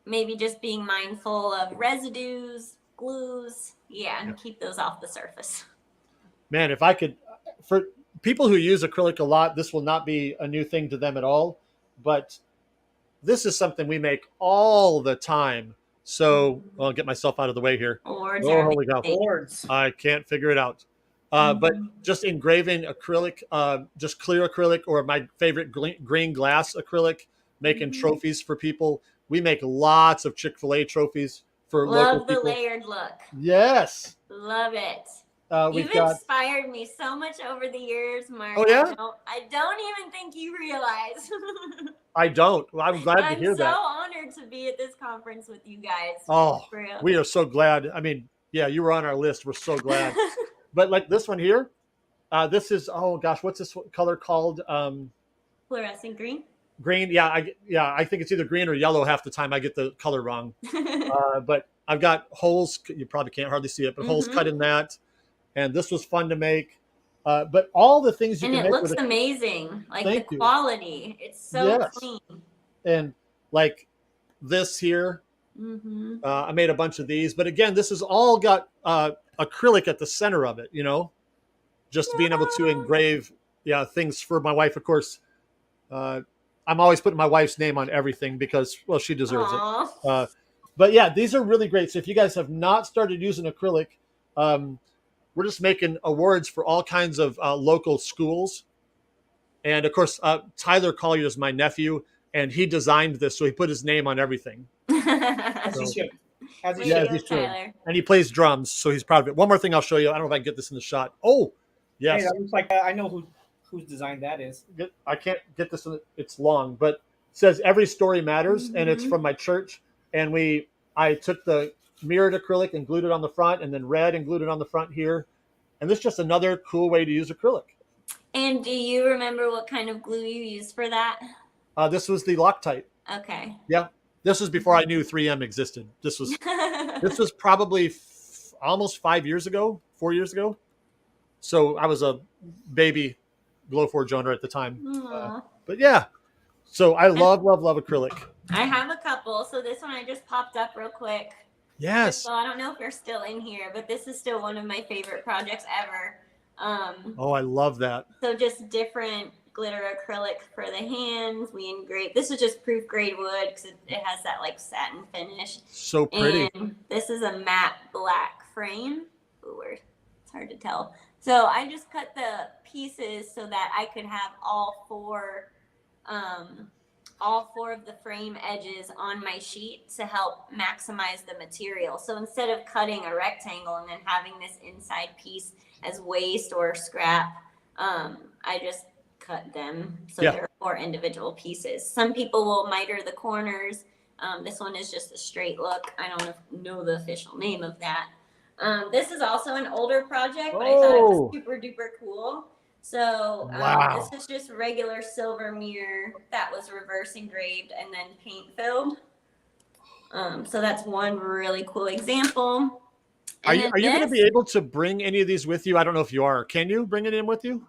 maybe just being mindful of residues, glues, and keep those off the surface. Man, if I could, for people who use acrylic a lot, this will not be a new thing to them at all. But this is something we make all the time. So I'll get myself out of the way here. Boards Oh, are holy cow. amazing. Boards. I can't figure it out. But just engraving acrylic, just clear acrylic, or my favorite green glass acrylic, making trophies for people. We make lots of Chick-fil-A trophies for local Love the people. layered look. Yes. Love it. We've You've got. inspired me so much over the years, Mark. Oh, yeah? I don't even think you realize. I don't. Well, I'm glad to I'm hear so that. honored to be at this conference with you guys. Oh, For real. we are so glad. I mean, yeah, you were on our list. We're so glad. But like this one here, this is, oh gosh, what's this color called? Fluorescent green. Green. Yeah, I think it's either green or yellow half the time. I get the color wrong. But I've got holes. You probably can't hardly see it, but holes cut in that. And this was fun to make. But all the things you And can it make looks with it. amazing. Like Thank the you. quality. It's so Yes. clean. And like this here, I made a bunch of these. But again, this has all got acrylic at the center of it, you know, just being able to engrave things for my wife. Of course, I'm always putting my wife's name on everything because, well, she deserves it. But yeah, these are really great. So if you guys have not started using acrylic, we're just making awards for all kinds of local schools. And of course, Tyler Collier is my nephew, and he designed this, so he put his name on everything. As he should. As he Way should. to go, Tyler. And he plays drums, so he's proud of it. One more thing I'll show you. I don't know if I can get this in the shot. Oh, yes. Hey, that looks like I know whose design that is. I can't get this in. It's long, but it says every story matters, and it's from my church. And I took the mirrored acrylic and glued it on the front, and then red and glued it on the front here. And this is just another cool way to use acrylic. And do you remember what kind of glue you used for that? This was the Loctite. Okay. Yeah, this was before I knew 3M existed. This was probably almost 4 years ago. So I was a baby Glowforge owner at the time. But yeah, so I love acrylic. I have a couple. So this one I just popped up real quick. Yes. So I don't know if you're still in here, but this is still one of my favorite projects ever. Oh, I love that. So just different glitter acrylic for the hands. We engrave. This is just proof grade wood because it has that like satin finish. So pretty. And this is a matte black frame. Ooh, it's hard to tell. So I just cut the pieces so that I could have all four of the frame edges on my sheet to help maximize the material. So instead of cutting a rectangle and then having this inside piece as waste or scrap, I just cut them so there are 4 individual pieces. Some people will miter the corners. This one is just a straight look. I don't know the official name of that. This is also an older project, but I thought it was super duper cool. So this is just regular silver mirror that was reverse engraved and then paint filled. So that's one really cool example. Are you going to be able to bring any of these with you? I don't know if you are. Can you bring it in with you?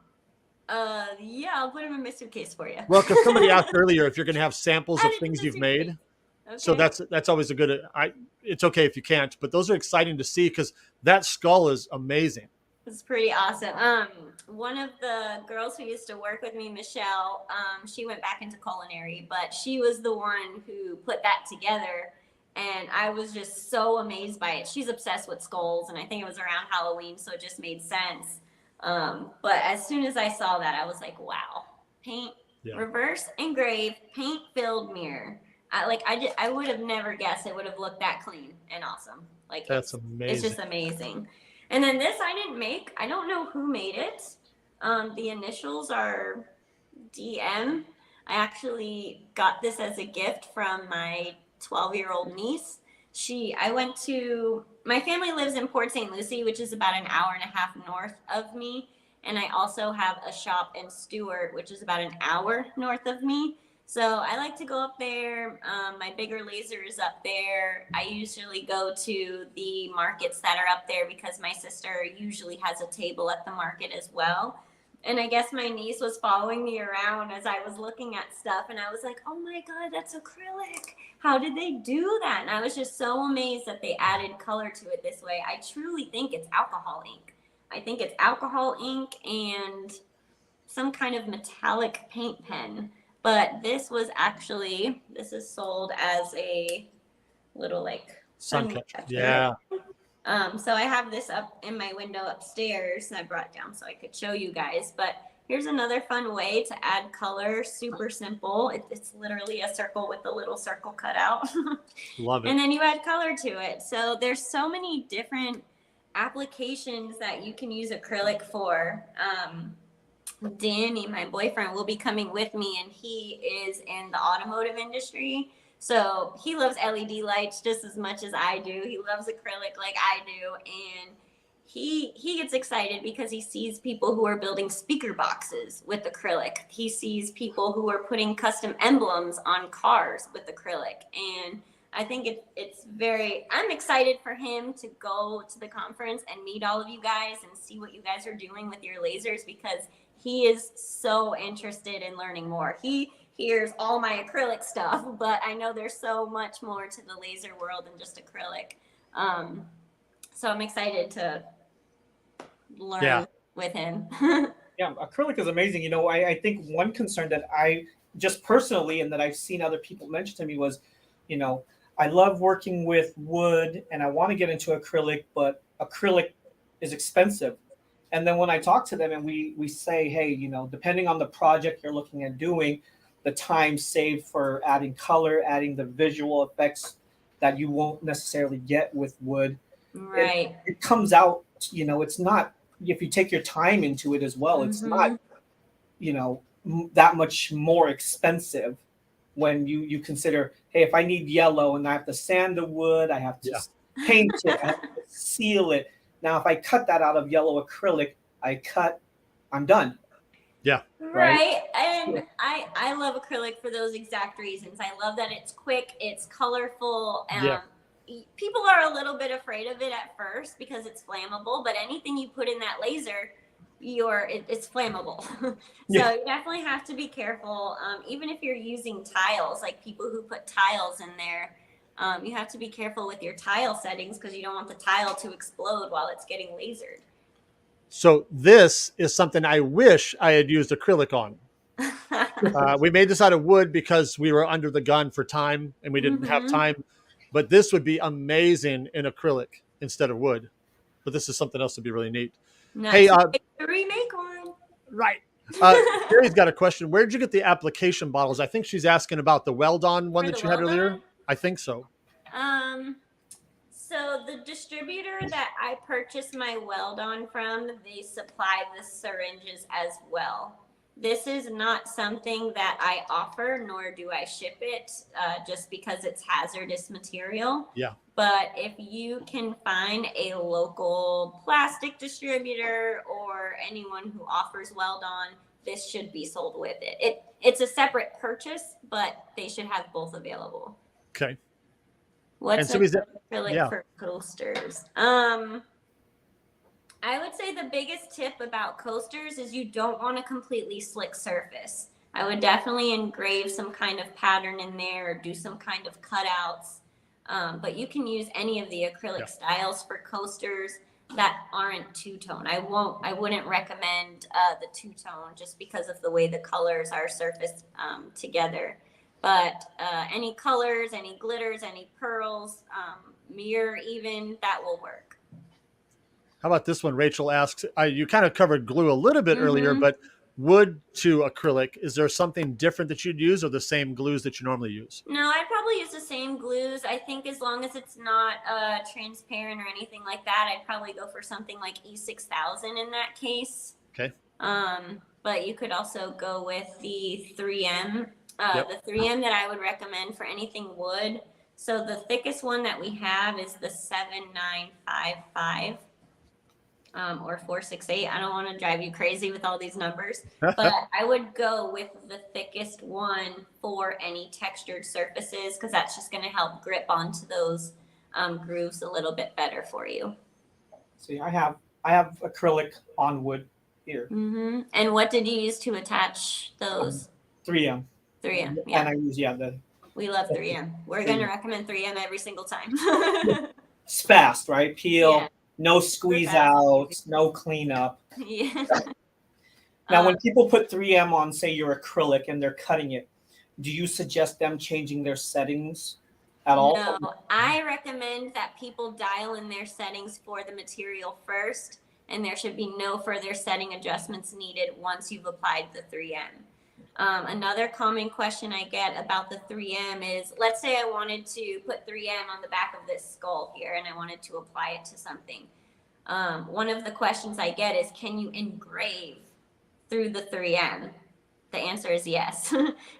Yeah, I'll put them in my suitcase for you. Well, because somebody asked earlier if you're going to have samples of things you've made. Okay. So that's always a good. It's okay if you can't, but those are exciting to see because that skull is amazing. It's pretty awesome. One of the girls who used to work with me, Michelle, she went back into culinary, but she was the one who put that together. And I was just so amazed by it. She's obsessed with skulls, and I think it was around Halloween, so it just made sense. But as soon as I saw that, I was like, wow, paint, reverse engraved, paint filled mirror. I would have never guessed it would have looked that clean and awesome. Like that's amazing. It's just amazing. And then this I didn't make. I don't know who made it. The initials are DM. I actually got this as a gift from my 12-year-old niece. My family lives in Port St. Lucie, which is about an hour and a half north of me. And I also have a shop in Stewart, which is about an hour north of me. So I like to go up there. My bigger laser is up there. I usually go to the markets that are up there because my sister usually has a table at the market as well. And I guess my niece was following me around as I was looking at stuff. And I was like, oh my God, that's acrylic. How did they do that? And I was just so amazed that they added color to it this way. I truly think it's alcohol ink. I think it's alcohol ink and some kind of metallic paint pen. But this is sold as a little like Sun sun catcher. catcher. Yeah. So I have this up in my window upstairs that I brought down so I could show you guys. But here's another fun way to add color. Super simple. It's literally a circle with a little circle cut out. Love it. And then you add color to it. So there's so many different applications that you can use acrylic for. Danny, my boyfriend, will be coming with me, and he is in the automotive industry. So he loves LED lights just as much as I do. He loves acrylic like I do. And he gets excited because he sees people who are building speaker boxes with acrylic. He sees people who are putting custom emblems on cars with acrylic. And I think I'm excited for him to go to the conference and meet all of you guys and see what you guys are doing with your lasers, because he is so interested in learning more. He hears all my acrylic stuff, but I know there's so much more to the laser world than just acrylic. So I'm excited to learn with him. Yeah, acrylic is amazing. You know, I think one concern that I just personally and that I've seen other people mention to me was, you know, I love working with wood and I want to get into acrylic, but acrylic is expensive. And then when I talk to them and we say, hey, you know, depending on the project you're looking at doing, the time saved for adding color, adding the visual effects that you won't necessarily get with wood, Right. it comes out, you know, it's not, if you take your time into it as well, it's not, you know, that much more expensive when you consider, hey, if I need yellow and I have to sand the wood, I have to paint it, I have to seal it. Now, if I cut that out of yellow acrylic, I'm done. Yeah. Right. And I love acrylic for those exact reasons. I love that it's quick, it's colorful. People are a little bit afraid of it at first because it's flammable, but anything you put in that laser, it's flammable. So you definitely have to be careful. Even if you're using tiles, like people who put tiles in there, you have to be careful with your tile settings because you don't want the tile to explode while it's getting lasered. So this is something I wish I had used acrylic on. We made this out of wood because we were under the gun for time and we didn't have time. But this would be amazing in acrylic instead of wood. But this is something else that would be really neat. Nice. Hey, remake one. Right. Gary's got a question. Where did you get the application bottles? I think she's asking about the Weld-On one that you had earlier. I think so. So the distributor that I purchased my Weld-On from, they supply the syringes as well. This is not something that I offer, nor do I ship it, just because it's hazardous material. Yeah. But if you can find a local plastic distributor or anyone who offers Weld-On, this should be sold with it. It's a separate purchase, but they should have both available. Okay. What's acrylic for coasters? I would say the biggest tip about coasters is you don't want a completely slick surface. I would definitely engrave some kind of pattern in there or do some kind of cutouts. But you can use any of the acrylic styles for coasters that aren't two-tone. I wouldn't recommend the two-tone just because of the way the colors are surfaced together. But any colors, any glitters, any pearls, mirror even, that will work. How about this one? Rachel asks, you kind of covered glue a little bit earlier, but wood to acrylic, is there something different that you'd use or the same glues that you normally use? No, I'd probably use the same glues. I think as long as it's not transparent or anything like that, I'd probably go for something like E6000 in that case. Okay. But you could also go with the 3M. The 3M that I would recommend for anything wood. So the thickest one that we have is the 7955 or 468. I don't want to drive you crazy with all these numbers, but I would go with the thickest one for any textured surfaces because that's just going to help grip onto those grooves a little bit better for you. See, I have acrylic on wood here. And what did you use to attach those? 3M. 3M, yeah. And I use, we love 3M. We're going to recommend 3M every single time. It's fast, right? Peel, no squeeze out, no cleanup. Yeah. Now, when people put 3M on, say, your acrylic and they're cutting it, do you suggest them changing their settings at all? No, I recommend that people dial in their settings for the material first, and there should be no further setting adjustments needed once you've applied the 3M. Another common question I get about the 3M is, let's say I wanted to put 3M on the back of this skull here and I wanted to apply it to something. One of the questions I get is, can you engrave through the 3M? The answer is yes.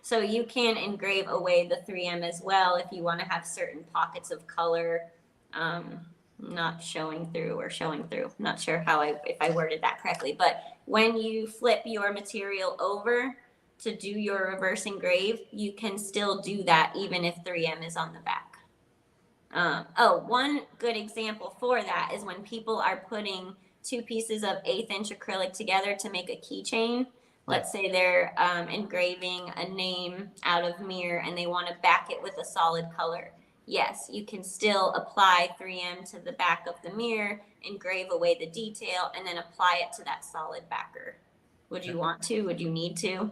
So you can engrave away the 3M as well if you want to have certain pockets of color not showing through or showing through. Not sure if I worded that correctly, but when you flip your material over to do your reverse engrave, you can still do that even if 3M is on the back. One good example for that is when people are putting two pieces of 1/8 inch acrylic together to make a keychain. Let's say they're engraving a name out of mirror and they want to back it with a solid color. Yes, you can still apply 3M to the back of the mirror, engrave away the detail, and then apply it to that solid backer. Would you want to? Would you need to?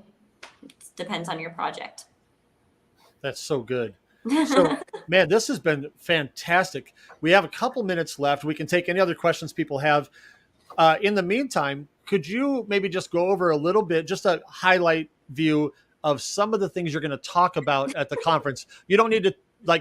It depends on your project. That's so good. So, man, this has been fantastic. We have a couple minutes left. We can take any other questions people have. In the meantime, could you maybe just go over a little bit, just a highlight view of some of the things you're going to talk about at the conference? You don't need to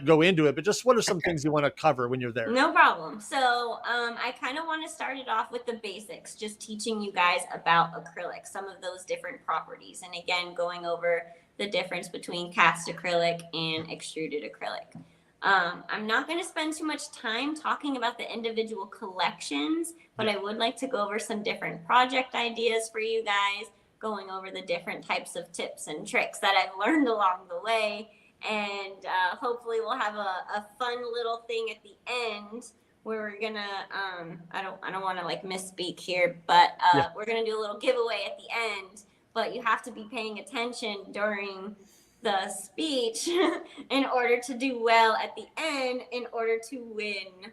go into it, but just what are some things you want to cover when you're there? No problem. So I kind of want to start it off with the basics, just teaching you guys about acrylic, some of those different properties. And again, going over the difference between cast acrylic and extruded acrylic. I'm not going to spend too much time talking about the individual collections, but I would like to go over some different project ideas for you guys, going over the different types of tips and tricks that I've learned along the way. And hopefully we'll have a fun little thing at the end where we're gonna I don't want to misspeak here, but we're gonna do a little giveaway at the end. But you have to be paying attention during the speech in order to do well at the end, in order to win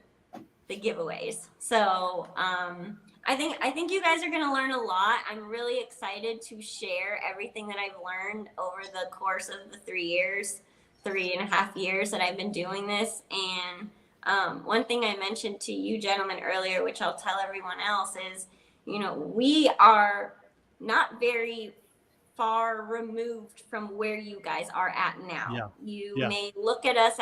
the giveaways. So I think you guys are going to learn a lot. I'm really excited to share everything that I've learned over the course of the 3.5 years that I've been doing this. And one thing I mentioned to you gentlemen earlier, which I'll tell everyone else, is, we are not very far removed from where you guys are at now. You may look at us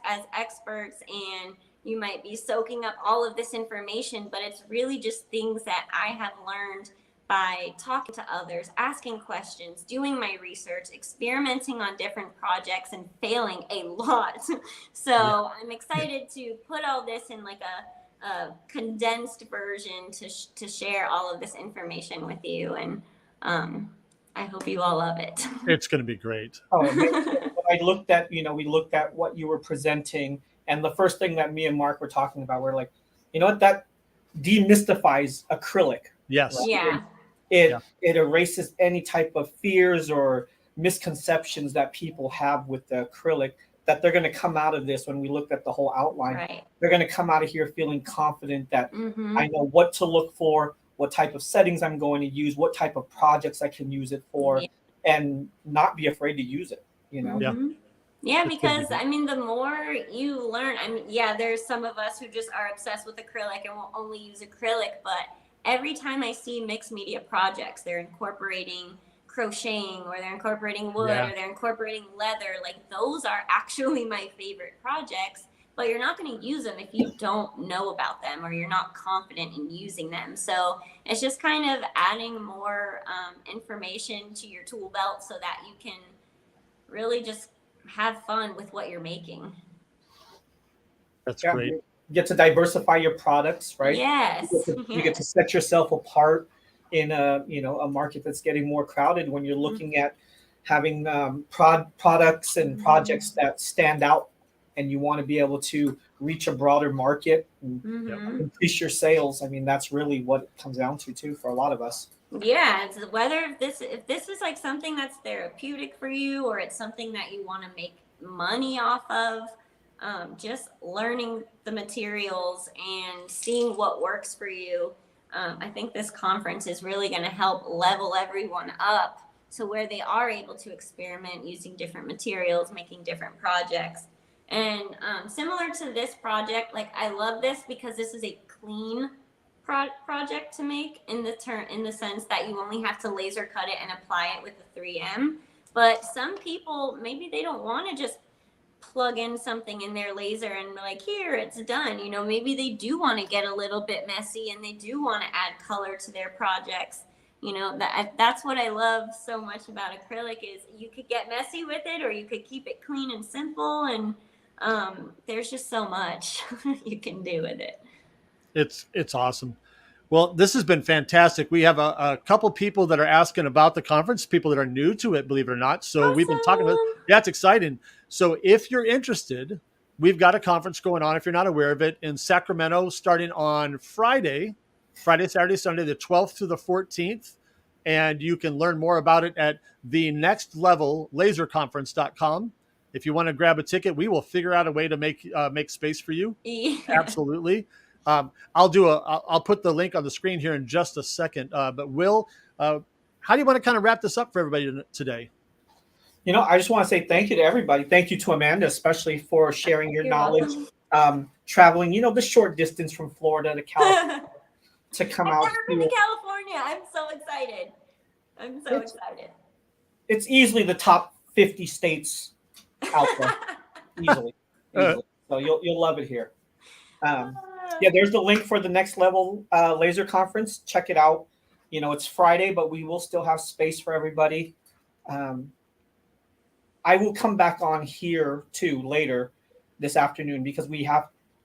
as experts, and you might be soaking up all of this information, but it's really just things that I have learned by talking to others, asking questions, doing my research, experimenting on different projects, and failing a lot. So I'm excited to put all this in a condensed version to share all of this information with you. And I hope you all love it. It's going to be great. I looked at, we looked at what you were presenting, and the first thing that me and Mark were talking about, we're like, what, that demystifies acrylic. Yes. Right? It erases any type of fears or misconceptions that people have with the acrylic, that they're going to come out of this. When we looked at the whole outline, they're going to come out of here feeling confident that I know what to look for, what type of settings I'm going to use, what type of projects I can use it for, and not be afraid to use it, Yeah, because the more you learn, there's some of us who just are obsessed with acrylic and will only use acrylic, but every time I see mixed media projects, they're incorporating crocheting, or they're incorporating wood, or they're incorporating leather. Those are actually my favorite projects. But you're not going to use them if you don't know about them, or you're not confident in using them. So it's just kind of adding more information to your tool belt so that you can really just have fun with what you're making. That's great. You get to diversify your products, right? Yes. You get to set yourself apart in a market that's getting more crowded, when you're looking at having products and projects that stand out, and you want to be able to reach a broader market and increase your sales. That's really what it comes down to too, for a lot of us. Yeah, it's whether if this is something that's therapeutic for you, or it's something that you want to make money off of, just learning the materials and seeing what works for you. I think this conference is really going to help level everyone up so where they are able to experiment using different materials, making different projects. And similar to this project, like I love this because this is a clean project to make in the sense that you only have to laser cut it and apply it with a 3M. But some people, maybe they don't want to just plug in something in their laser and like, here, it's done. You know, maybe they do want to get a little bit messy and they do want to add color to their projects. You know, that's what I love so much about acrylic is you could get messy with it or you could keep it clean and simple. And there's just so much you can do with it. It's awesome. Well, this has been fantastic. We have a couple people that are asking about the conference, people that are new to it, believe it or not. So we've been talking about, yeah, it's exciting. So if you're interested, we've got a conference going on, if you're not aware of it, in Sacramento, starting on Friday, Saturday, Sunday, the 12th to the 14th. And you can learn more about it at the next level laserconference.com. If you want to grab a ticket, we will figure out a way to make space for you. Yeah. Absolutely. I'll put the link on the screen here in just a second. But Will, how do you want to kind of wrap this up for everybody today? You know, I just want to say thank you to everybody. Thank you to Amanda, especially for sharing your knowledge, traveling, you know, the short distance from Florida to California to come out. I've never been to California. I'm so excited. I'm so excited. It's easily the top 50 states out there. easily. So you'll love it here. Yeah, there's the link for the next level laser conference. Check it out. You know, it's Friday, but we will still have space for everybody. I will come back on here too later this afternoon because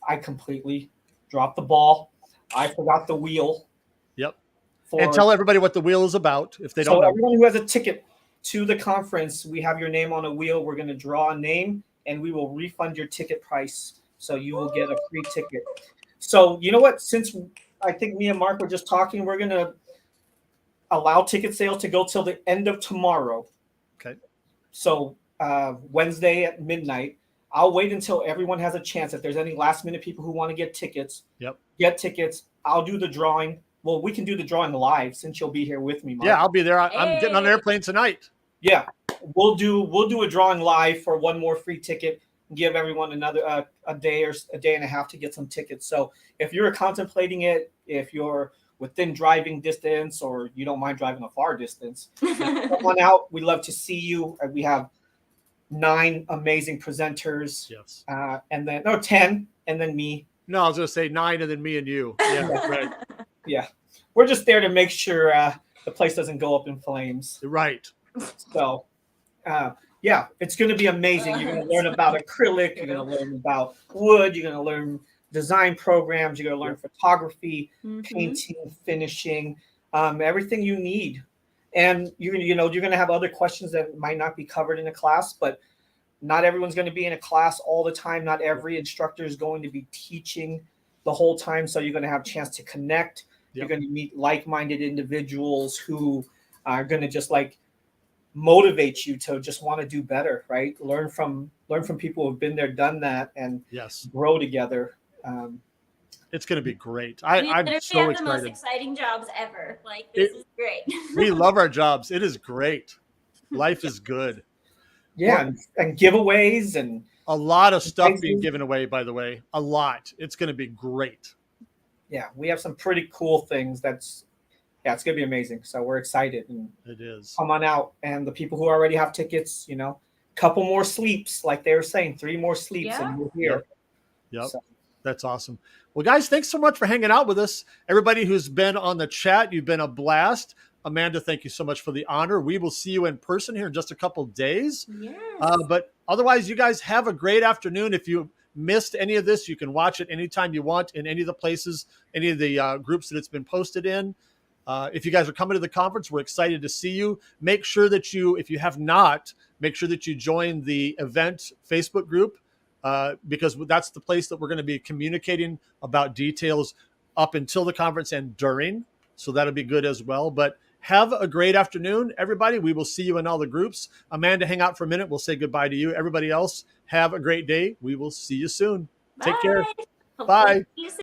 I completely dropped the ball. I forgot the wheel. Yep. And tell everybody what the wheel is about if they don't know. So everyone who has a ticket to the conference, we have your name on a wheel. We're going to draw a name and we will refund your ticket price. So you will get a free ticket. So you know what? Since I think me and Mark were just talking, we're going to allow ticket sales to go till the end of tomorrow. Okay. So Wednesday at midnight. I'll wait until everyone has a chance. If there's any last minute people who want to get tickets, get tickets. I'll do the drawing. Well, we can do the drawing live since you'll be here with me, Mark. Yeah, I'll be there. I'm getting on an airplane tonight. Yeah, we'll do a drawing live for one more free ticket. Give everyone another a day or a day and a half to get some tickets. So if you're contemplating it, if you're within driving distance or you don't mind driving a far distance, come on out. We'd love to see you. We have 9 amazing presenters. Yes. And then 10, and then me. No, I was going to say 9 and then me and you. Yeah, right. Yeah. We're just there to make sure the place doesn't go up in flames. Right. So, yeah, it's going to be amazing. You're going to learn about acrylic. You're going to learn about wood. You're going to learn design programs. You're going to learn photography, painting, finishing, everything you need. And you're going to have other questions that might not be covered in a class, but not everyone's going to be in a class all the time. Not every instructor is going to be teaching the whole time. So you're going to have a chance to connect. You're going to meet like-minded individuals who are going to just like motivate you to just want to do better, right? Learn from people who've been there, done that, and grow together. It's going to be great. I'm so have excited. The most exciting jobs ever. Like this is great. We love our jobs. It is great. Life is good. Yeah, and giveaways and a lot of stuff being given away. By the way, a lot. It's going to be great. Yeah, we have some pretty cool things. It's going to be amazing. So we're excited. And it is. Come on out. And the people who already have tickets, couple more sleeps, like they were saying, 3 more sleeps, and we're here. Yep. So. That's awesome. Well, guys, thanks so much for hanging out with us. Everybody who's been on the chat, you've been a blast. Amanda, thank you so much for the honor. We will see you in person here in just a couple days. Yes. But otherwise, you guys have a great afternoon. If you missed any of this, you can watch it anytime you want in any of the places, any of the groups that it's been posted in. If you guys are coming to the conference, we're excited to see you. Make sure that if you have not, make sure that you join the event Facebook group. Because that's the place that we're going to be communicating about details up until the conference and during. So that'll be good as well. But have a great afternoon, everybody. We will see you in all the groups. Amanda, hang out for a minute. We'll say goodbye to you. Everybody else, have a great day. We will see you soon. Bye. Take care. Bye.